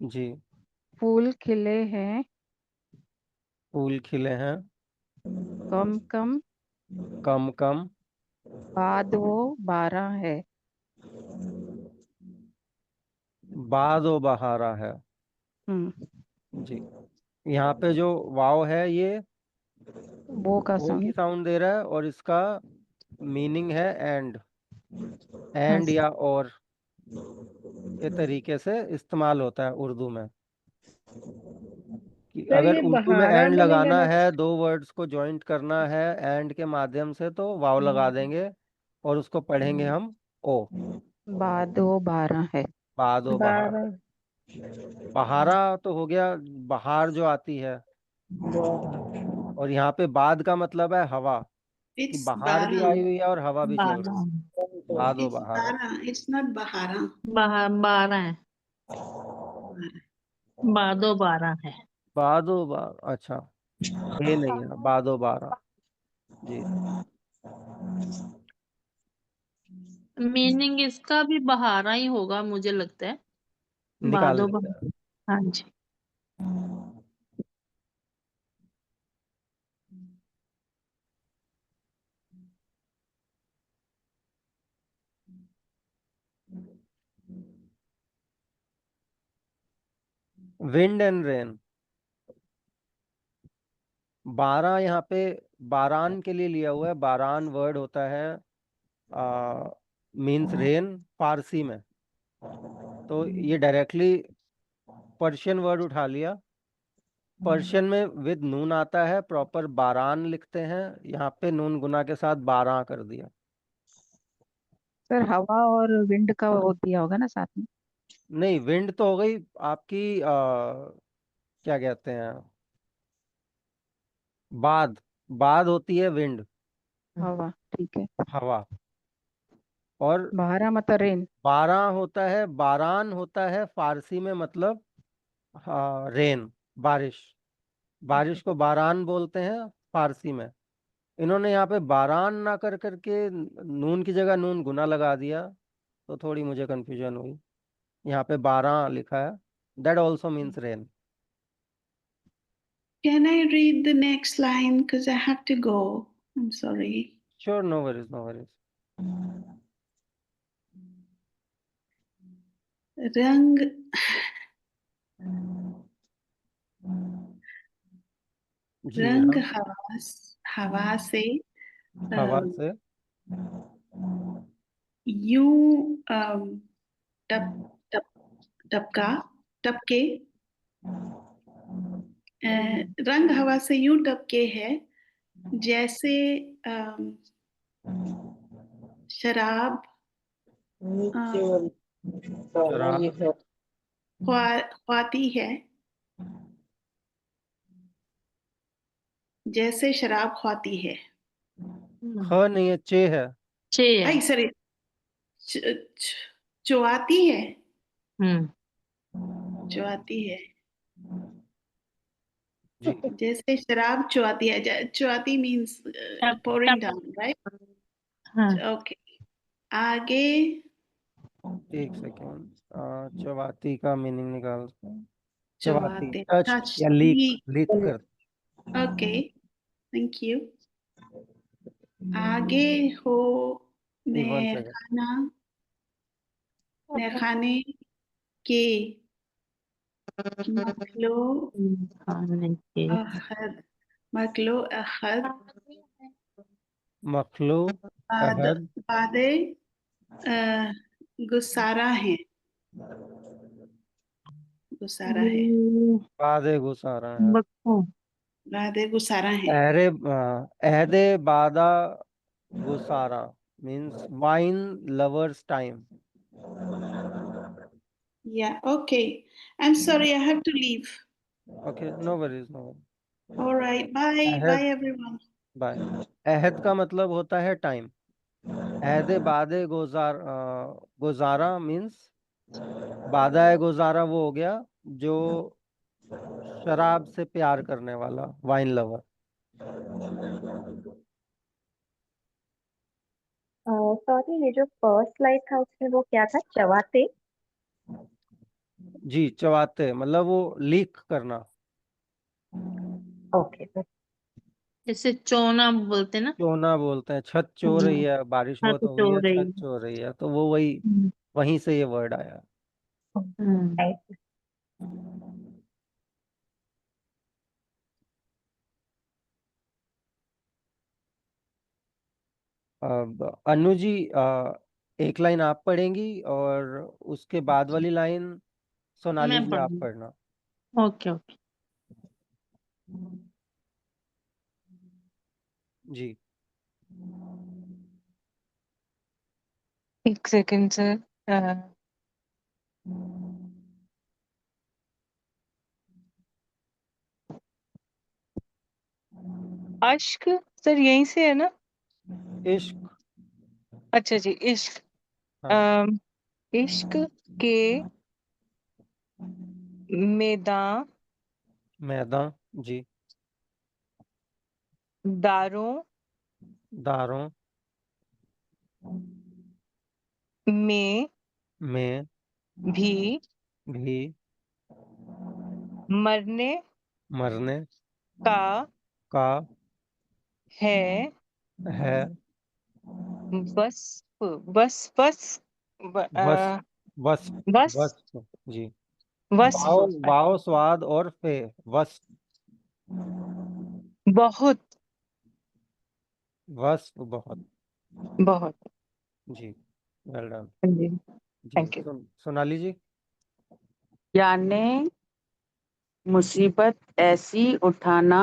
जी। फूल खिले हैं, फूल खिले हैं, कम कम कम कम, बाद वो 12 है। बादो बहारा है। हम्म जी, यहाँ पे जो वाव है ये वो का ओ की साउंड। साउंड दे रहा है और इसका मीनिंग है एंड, हाँ एंड या और के तरीके से इस्तेमाल होता है उर्दू में। कि सर अगर ये उर्दू में बहारा एंड बनेगा लगाना ना? है, दो वर्ड्स को जॉइंट करना है एंड के माध्यम से, तो वाव लगा देंगे और उसको पढ़ेंगे हम ओ। बाद वो 12 है। बादो बहारा। 12। बहारा तो हो गया बहार जो आती है, और यहाँ पे बाद का मतलब है हवा, कि It's बहार भी Bara. आई हुई है और हवा भी चल रही बारह। है। बादो It's बहारा। Bara. It's not Bahara. 12 है। Bara. बादो 12 है। बादो बार, अच्छा, ये नहीं है, बादो बारा। जी मीनिंग इसका भी बहारा ही होगा मुझे लगता है। निकाल बादो लेते हैं। बहारा। हाँ जी। Wind and rain. 12 यहाँ पे बारान के लिए लिया हुआ है, बारान वर्ड होता है मीन्स रेन फारसी में, तो ये डायरेक्टली पर्शियन वर्ड उठा लिया। पर्शियन में विद नून आता है, प्रॉपर बारान लिखते हैं, यहाँ पे नून गुना के साथ 12 कर दिया। सर हवा और विंड का वो दिया होगा ना साथ में। नहीं, विंड तो हो गई आपकी क्या कहते हैं, बाद, बाद होती है विंड, हवा ठीक है। हवा। और बहारा मतलब रेन। 12 होता है, बारान होता है फारसी में, मतलब हाँ रेन, बारिश। बारिश को बारान बोलते हैं फारसी में। इन्होंने यहाँ पे बारान ना कर करके नून की जगह नून गुना लगा दिया, तो थोड़ी मुझे कंफ्यूजन हुई। यहाँ पे 12 लिखा है, that also means rain. Can I read the next line? Because I have to go. I'm sorry. Sure, no worries no worries. रंग जी रंग हाँ। हवा से हवा अम, से यूं टप टप टपका टपके रंग हवा से यूं टपके है जैसे अम, शराब नीचे अ, वाली गाना ये शराब है। ख्वाती है, जैसे शराब ख्वाती है। ख नहीं है, चे है। छे है। आई सॉरी, चुआती है, हम्म चुआती है, जी जैसे शराब चुआती है। चुआती मीन्स टप pouring टप down, right? हाँ ओके, आगे एक सेकेंड, चवाती का मीनिंग निकालते हैं। चवाती चुआते, टच टच, या लीक, लीक कर। Okay, thank you. आगे हो एक 1 सेकेंड। खाने के मखलो खाने के अहद, मखलो अहद मखलू बाद अहद बादे गुसारा है, गुसारा है, बादे गुसारा है। बक्को बादे गुसारा है। अहरे अहदे बादा गुसारा means wine lovers time. Yeah, okay. I'm sorry, I have to leave. Okay, no worries, no worries. All right, bye, अहद, bye everyone. बाय। अहद का मतलब होता है टाइम। अहदे बादे गुजारा मीन्स बादा गुजारा वो हो गया जो शराब से प्यार करने वाला, वाइन लवर। सॉरी, ये जो फर्स्ट स्लाइड था उसमें वो क्या था, चवाते? जी, चवाते मतलब वो लीक करना। Okay sir. जैसे चोना बोलते ना। चोना बोलते हैं, छत चो रही है, बारिश हाँ बहुत तो हो गई चो है, रही छत चो रही है, तो वो वही, हम्म वहीं से ये वर्ड आया। Thank you. अब अनु जी, एक लाइन आप पढ़ेंगी और उसके बाद वाली लाइन सोनाली मैं जी आप पढ़ूंगी। पढ़ना। Okay okay. जी एक सेकंड सर। अश्क सर यहीं से है ना? इश्क, अच्छा जी, इश्क। हाँ अम, इश्क के मैदान मैदान, जी दारों दारों में में भी भी मरने मरने का का है है वस्फ वस्फ वस वस वस वस्फ, जी वस्फ वाव, वाव स्वाद और फे, वस्फ, बहुत वस्फ बहुत। बहुत। जी, वेल डन। जी, जी थैंक यू। सोनाली जी। याने मुसीबत ऐसी उठाना,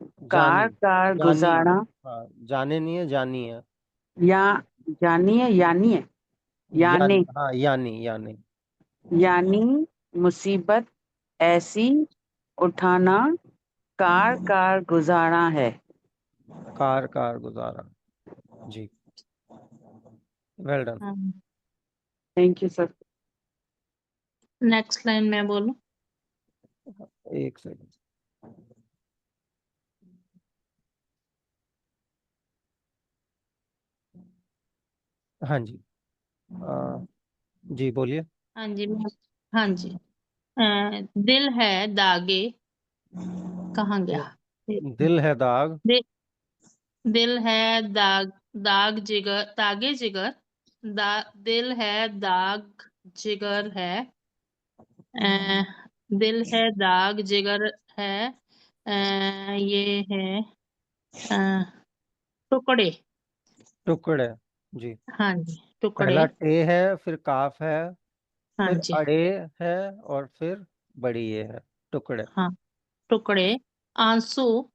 जानी, कार कार जानी, गुजारा, हाँ जाने नहीं है, जानी है। या जानी है, यानी है, यानी, हाँ यानी, यानी यानी मुसीबत ऐसी उठाना, कार कार गुजारा है। कार कार गुजारा। जी, well done. Thank you sir. Next line मैं बोलूं। एक सेकंड। हाँ जी, जी बोलिए। हाँ जी हाँ जी। दिल है दागे, कहाँ गया? दिल है दाग, दि, दिल है दाग, दाग जिगर, दागे जिगर, दिल है दाग जिगर है। दिल है दाग जिगर है। ये है टुकड़े। टुकड़े। जी। हाँ जी, टुकड़े। पहला टे है, फिर काफ है, हाँ फिर जी, अड़े है, और फिर बड़ी ये है। टुकड़े। हाँ, टुकड़े। आंसू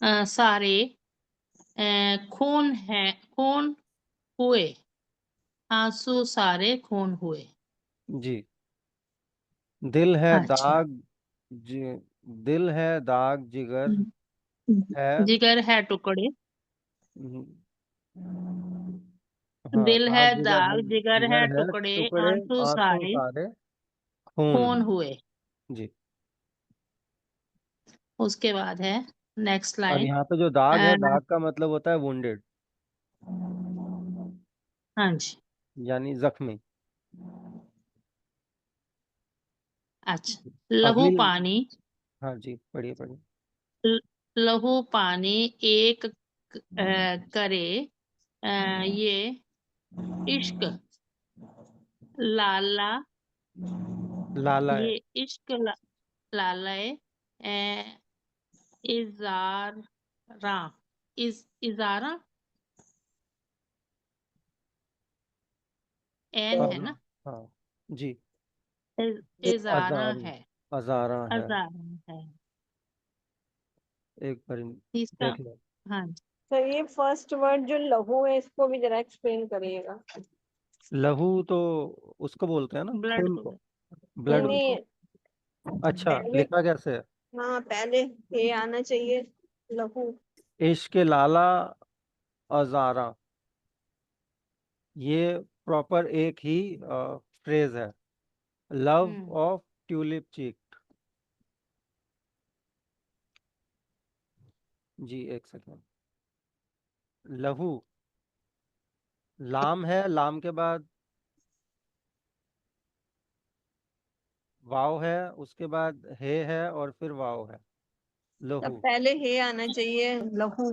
सारे खून है, खून हुए। आंसू सारे खून हुए। जी। दिल है अच्छा। दाग, जी, दिल है दाग जिगर है। जिगर है टुकड़े। हम्म, हाँ, दिल है दाग जिगर है, दाग, जिगर जिगर है है टुकड़े, टुकड़े, आंसू आंसू सारे सारे खून खून है। हुए। जी। उसके बाद है नेक्स्ट और लाइन। यहाँ पे जो दाग है, दाग का मतलब होता है वुंडेड, हाँ जी, यानी जख्मी। अच्छा। लहू अगली। पानी, हाँ जी, पढ़िए पढ़िए। लहू पानी एक करे ये इश्क लाला, लाला है। ये इश्क लालय इजारा, इजारा एन है अजा, ना, हाँ जी। इजारा अजारी, है, अजारा है। अजारा है। एक बार तीसरा। देख लो। हाँ जी, तो ये फर्स्ट वर्ड जो लहू है इसको भी जरा एक्सप्लेन करिएगा। लहू तो उसको बोलते हैं ना, ब्लड खून को। को, नहीं ब्लड को। नहीं, अच्छा, पहले, लिखा कैसे है? हाँ पहले ये आना चाहिए लहू। इश्क लाला अजारा, ये प्रॉपर एक ही फ्रेज है। लव हम्म ऑफ ट्यूलिप चीक। जी, एक सेकेंड। लहू, लाम है, लाम के बाद वाव है, उसके बाद है और फिर वाव है। तब लहू। पहले हे आना चाहिए लहू।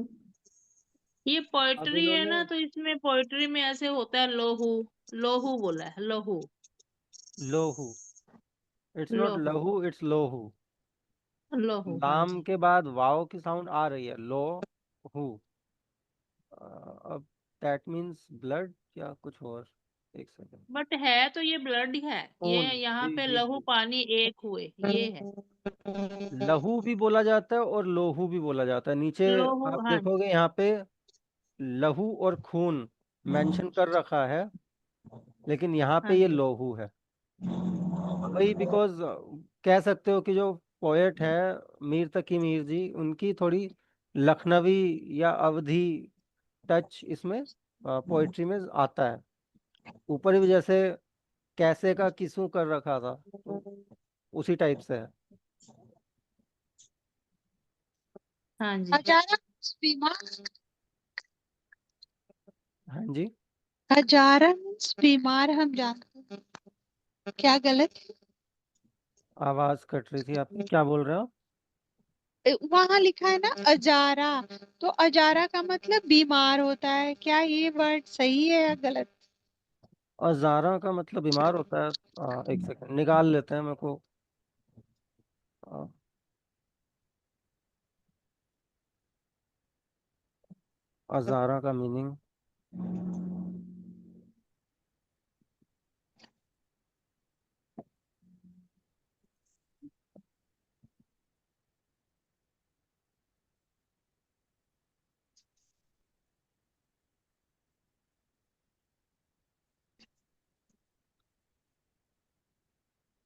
ये अब पोइट्री है इन्होंने ना, तो इसमें पोइट्री में ऐसे होता है लोहू, लोहू बोला है, लोहू, लोहू, इट्स नॉट लोहू, लहू, इट्स लोहू। लोहू। हाँ लाम जी, के बाद वाव की साउंड आ रही है, लो हु। अब दैट मीन्स ब्लड या कुछ और। एक सेकेंड। बट है तो ये ब्लड ही है, खून, ये यहाँ जी पे जी लहू जी। पानी एक हुए, ये है। लहू भी बोला जाता है और लोहू भी बोला जाता है। नीचे लोहू, आप हाँ जी, देखोगे यहाँ पे लहू और खून मेंशन कर रखा है, लेकिन यहाँ पे हाँ ये जी, लोहू है। वही, बिकॉज कह सकते हो कि जो पोएट है मीर तकी मीर जी, उनकी थोड़ी लखनवी या अवधी टच इसमें पोएट्री में आता है। ऊपर भी जैसे कैसे का किसू कर रखा था, तो उसी टाइप से है। हाँ जी। हजारा बीमार, हाँ जी। हजारा मीन्स बीमार हम जानते हैं, क्या गलत है? आवाज कट रही थी आपकी, क्या बोल रहे हो? वहां लिखा है ना अजारा, तो अजारा का मतलब बीमार होता है, क्या ये वर्ड सही है या गलत? अजारा का मतलब बीमार होता है? एक सेकंड निकाल लेते हैं, मेरे को आ, अजारा का मीनिंग।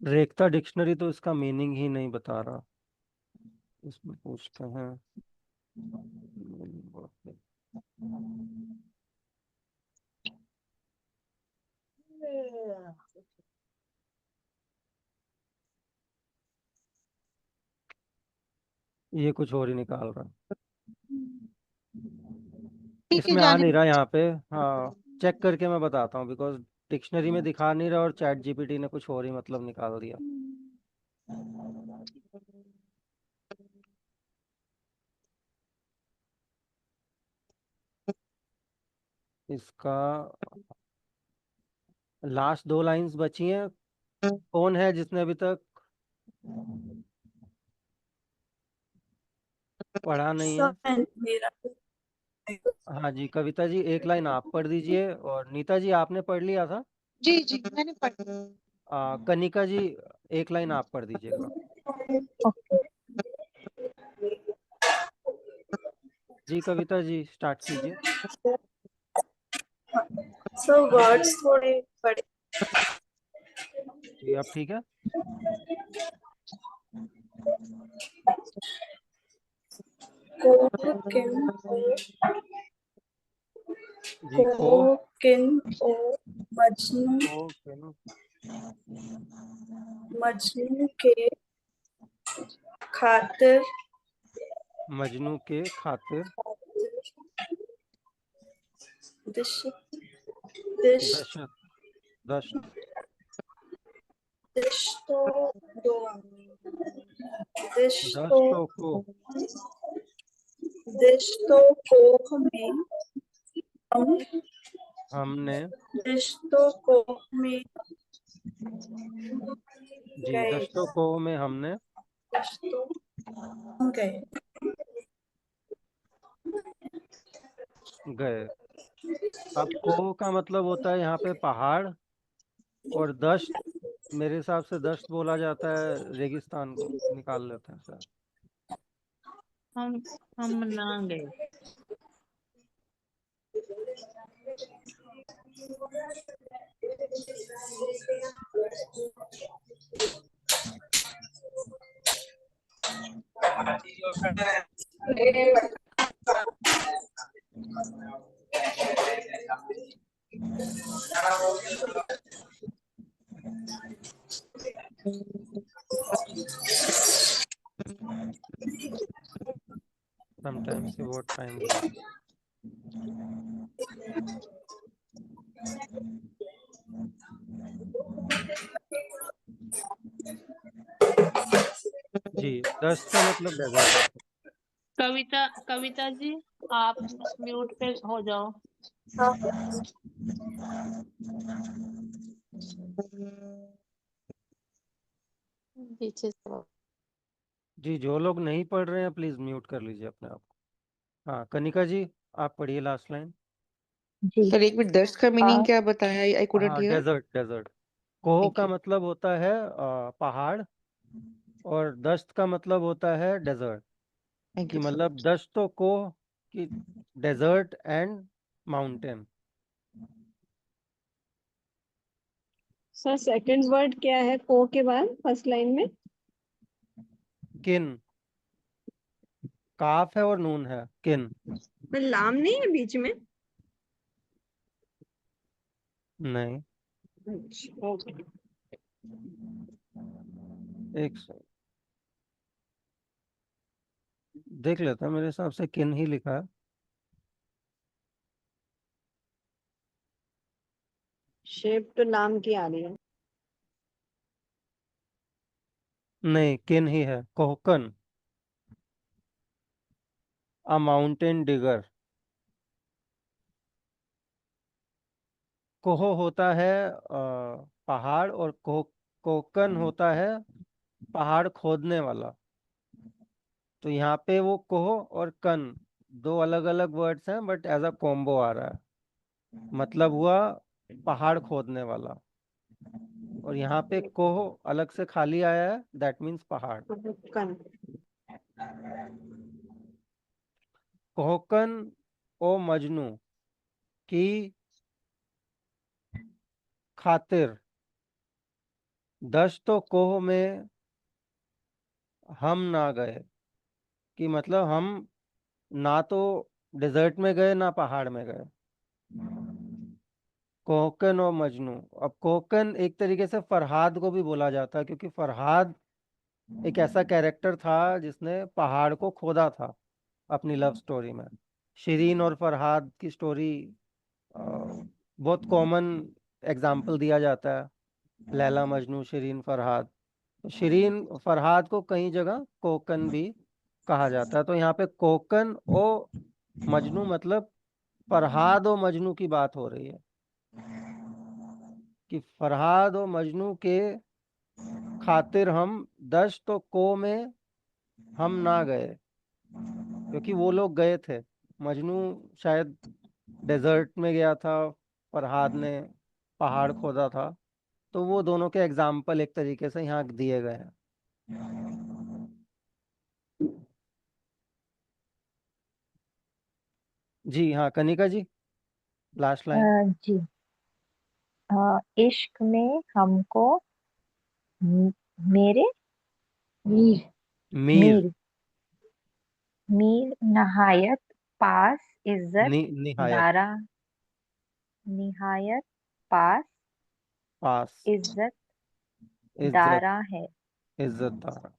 रेखता डिक्शनरी तो इसका मीनिंग ही नहीं बता रहा। इसमें पूछते हैं। ये कुछ और ही निकाल रहा है। ठीक है, इसमें आ जाने नहीं रहा यहाँ पे। हाँ, चेक करके मैं बताता हूँ, बिकॉज डिक्शनरी में दिखा नहीं रहा और चैट जीपीटी ने कुछ और ही मतलब निकाल दिया। इसका लास्ट दो लाइंस बची हैं। कौन है जिसने अभी तक पढ़ा नहीं है। सर मेरा हाँ जी, कविता जी एक लाइन आप पढ़ दीजिए, और नीता जी आपने पढ़ लिया था। जी जी मैंने पढ़ कनिका जी एक लाइन आप पढ़ दीजिएगा। जी कविता जी स्टार्ट कीजिए। सर वर्ड्स थोड़े बड़े। जी अब ठीक है। जी किन ओ मजनू मजनू के खातिर मजनू के खातिर दिश दिश दशत दशत दिशतो दो दिशतो दशतों को दिशतो को में हम हमने दिशतो को में जी गए दशतों को में हमने दिशतो गए गए। अब को का मतलब होता है यहाँ पे पहाड़, और दश्त मेरे हिसाब से दश्त बोला जाता है रेगिस्तान को, निकाल लेते हैं सर। हम ना गए। Sometimes say what time will be. जी दस्त का मतलब डेजर्ट। कविता जी आप म्यूट पे हो जाओ। पीछे से जी जो लोग नहीं पढ़ रहे हैं प्लीज म्यूट कर लीजिए अपने आप को। हाँ कनिका जी आप पढ़िए लास्ट लाइन। जी सर एक मिनट, दस्त का मीनिंग क्या बताया? आई कुडंट हाँ हियर। Desert desert. कोह थैंक का यू। मतलब होता है पहाड़, और दस्त का मतलब होता है डेजर्ट। थैंक कि यू। मतलब दस्त तो कोह की desert and mountain. Sir second word क्या है को के बाद फर्स्ट लाइन में? किन, काफ है और नून है, किन। लाम नहीं है बीच में? नहीं, ओके। एक सेकंड देख लेता हूं, मेरे हिसाब से किन ही लिखा है। शेप तो लाम की आ रही है। नहीं किन ही है, कोहकन, अ माउंटेन डिगर। कोह होता है पहाड़, और कोकन होता है पहाड़ खोदने वाला। तो यहाँ पे वो कोह और कन दो अलग अलग वर्ड्स हैं, बट एज अ कॉम्बो आ रहा है। मतलब हुआ पहाड़ खोदने वाला, और यहाँ पे कोह अलग से खाली आया है, दैट मीन्स पहाड़। कन कोहकन ओ मजनू की खातिर दश्तो कोह में हम ना गए। कि मतलब हम ना तो डेजर्ट में गए ना पहाड़ में गए। कोहकन और मजनू। अब कोहकन एक तरीके से फरहाद को भी बोला जाता है, क्योंकि फरहाद एक ऐसा कैरेक्टर था जिसने पहाड़ को खोदा था अपनी लव स्टोरी में। शिरीन और फरहाद की स्टोरी बहुत कॉमन एग्जाम्पल दिया जाता है, लैला मजनू शिरीन फरहाद। तो शिरीन फरहाद को कई जगह कोकन भी कहा जाता है। तो यहाँ पे कोकन ओ मजनू मतलब फरहाद और मजनू की बात हो रही है, कि फरहाद और मजनू के खातिर हम दश्त तो को में हम ना गए। क्योंकि वो लोग गए थे। मजनू शायद डेजर्ट में गया था, फरहाद ने पहाड़ खोदा था। तो वो दोनों के एग्जाम्पल एक तरीके से यहाँ दिए गए हैं। जी हाँ, कनिका जी, लास्ट लाइन। जी। इश्क में हमको मेरे मीर मीर मीर मीर नहायत पास इज्जत निहायत दारा निहायत पास पास इज्जत इज्जत दारा है। इज्जतदार।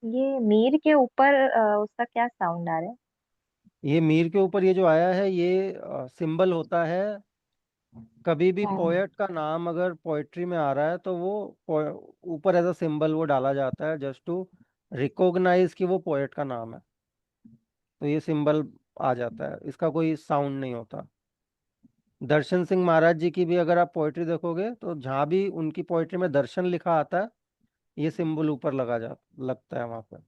ये मीर के ऊपर उसका क्या साउंड आ रहा है? ये मीर के ऊपर ये जो आया है, ये सिंबल होता है। कभी भी हाँ। पोएट का नाम अगर पोएट्री में आ रहा है तो वो ऊपर एज अ सिंबल वो डाला जाता है, जस्ट टू रिकॉग्नाइज कि वो पोएट का नाम है। तो ये सिंबल आ जाता है, इसका कोई साउंड नहीं होता। दर्शन सिंह महाराज जी की भी अगर आप पोएट्री देखोगे तो जहाँ भी उनकी पोएट्री में दर्शन लिखा आता है, ये सिंबल ऊपर लगता है वहां पर।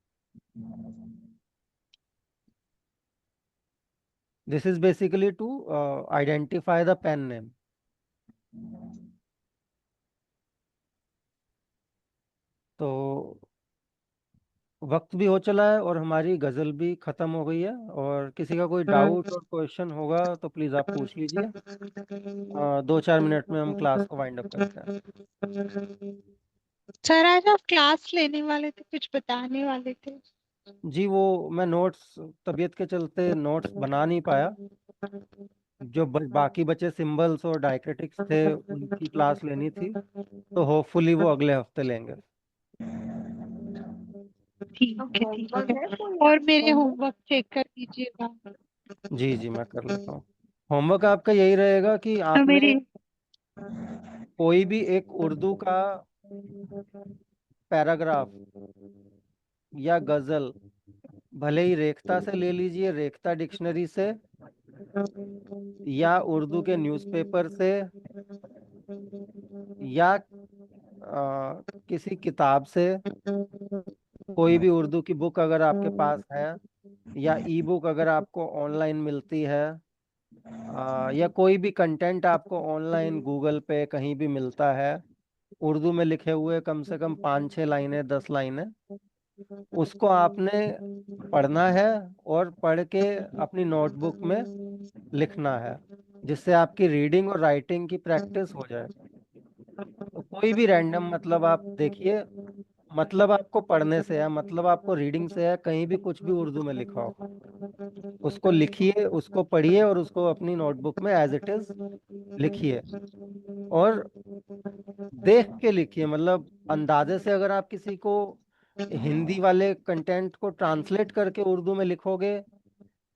This is basically to identify the pen name. तो वक्त भी हो चला है और हमारी गजल भी खत्म हो गई है। और किसी का कोई डाउट और क्वेश्चन होगा तो प्लीज आप पूछ लीजिए। 2-4 मिनट में हम क्लास को वाइंड अप करते हैं। सर आज आप क्लास लेने वाले थे, कुछ बताने वाले थे। जी, वो मैं नोट्स, तबीयत के चलते नोट्स बना नहीं पाया। जो बाकी बचे सिंबल्स और डायक्रिटिक्स थे उनकी क्लास लेनी थी, तो होपफुली वो अगले हफ्ते लेंगे। ठीक है, ठीक होमवर्क है। है कोई और मेरे होमवर्क? होमवर्क चेक कर दीजिएगा। जी जी, मैं कर लेता हूँ। होमवर्क आपका यही रहेगा कि तो आपने मेरे कोई भी एक उर्दू का पैराग्राफ या गजल, भले ही रेखता से ले लीजिए, रेखता डिक्शनरी से, या उर्दू के न्यूज़पेपर से, या किसी किताब से, कोई भी उर्दू की बुक अगर आपके पास है, या ई बुक अगर आपको ऑनलाइन मिलती है, या कोई भी कंटेंट आपको ऑनलाइन गूगल पे कहीं भी मिलता है, उर्दू में लिखे हुए कम से कम 5-6 लाइनें, 10 लाइनें, उसको आपने पढ़ना है और पढ़ के अपनी नोटबुक में लिखना है, जिससे आपकी रीडिंग और राइटिंग की प्रैक्टिस हो जाए। तो कोई भी रैंडम मतलब आप देखिए, मतलब आपको पढ़ने से है, मतलब आपको रीडिंग से है, कहीं भी कुछ भी उर्दू में लिखा हो उसको लिखिए, उसको पढ़िए और उसको अपनी नोटबुक में एज इट इज लिखिए। और देख के लिखिए, मतलब अंदाजे से अगर आप किसी को हिंदी वाले कंटेंट को ट्रांसलेट करके उर्दू में लिखोगे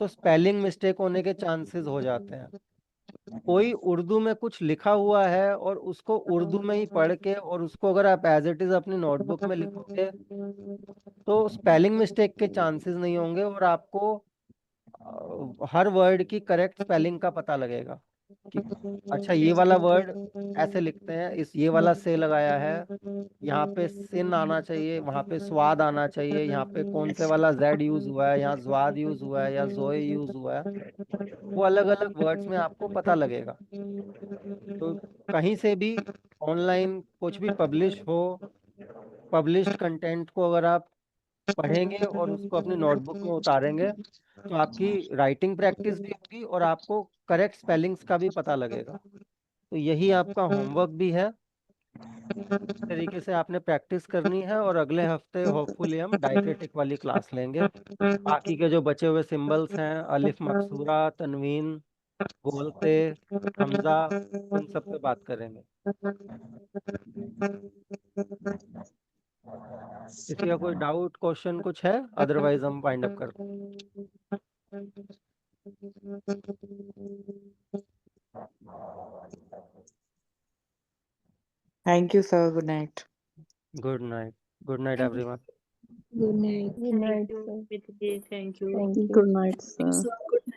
तो स्पेलिंग मिस्टेक होने के चांसेस हो जाते हैं। कोई उर्दू में कुछ लिखा हुआ है और उसको उर्दू में ही पढ़ के और उसको अगर आप एज इट इज अपनी नोटबुक में लिखोगे तो स्पेलिंग मिस्टेक के चांसेस नहीं होंगे और आपको हर वर्ड की करेक्ट स्पेलिंग का पता लगेगा कि अच्छा ये वाला वर्ड ऐसे लिखते हैं, इस ये वाला से लगाया है, यहाँ पे सिन आना चाहिए, वहाँ पे स्वाद आना चाहिए, यहाँ पे कौन से वाला जेड यूज हुआ है, यहाँ ज्वाद यूज हुआ है या जोए यूज हुआ है, वो अलग अलग वर्ड्स में आपको पता लगेगा। तो कहीं से भी ऑनलाइन कुछ भी पब्लिश हो, पब्लिश्ड कंटेंट को अगर आप पढ़ेंगे और उसको अपनी नोटबुक में उतारेंगे तो आपकी राइटिंग प्रैक्टिस भी होगी और आपको करेक्ट स्पेलिंग्स का भी पता लगेगा। तो यही आपका होमवर्क भी है। इस तरीके से आपने प्रैक्टिस करनी है और अगले हफ्ते होपफुली हम डायक्रिटिक वाली क्लास लेंगे। बाकी के जो बचे हुए सिंबल्स हैं, अलिफ मकसूरा, तनवीन, गोलते, हमजा, उन सब पे बात करेंगे। किसी का कोई डाउट, क्वेश्चन कुछ है? अदरवाइज हम वाइंड अप करते Thank you, sir. Good night. हैं। Good night, good night everyone. Good night. Good night, sir. Thank you. Thank you. Good night, sir. Good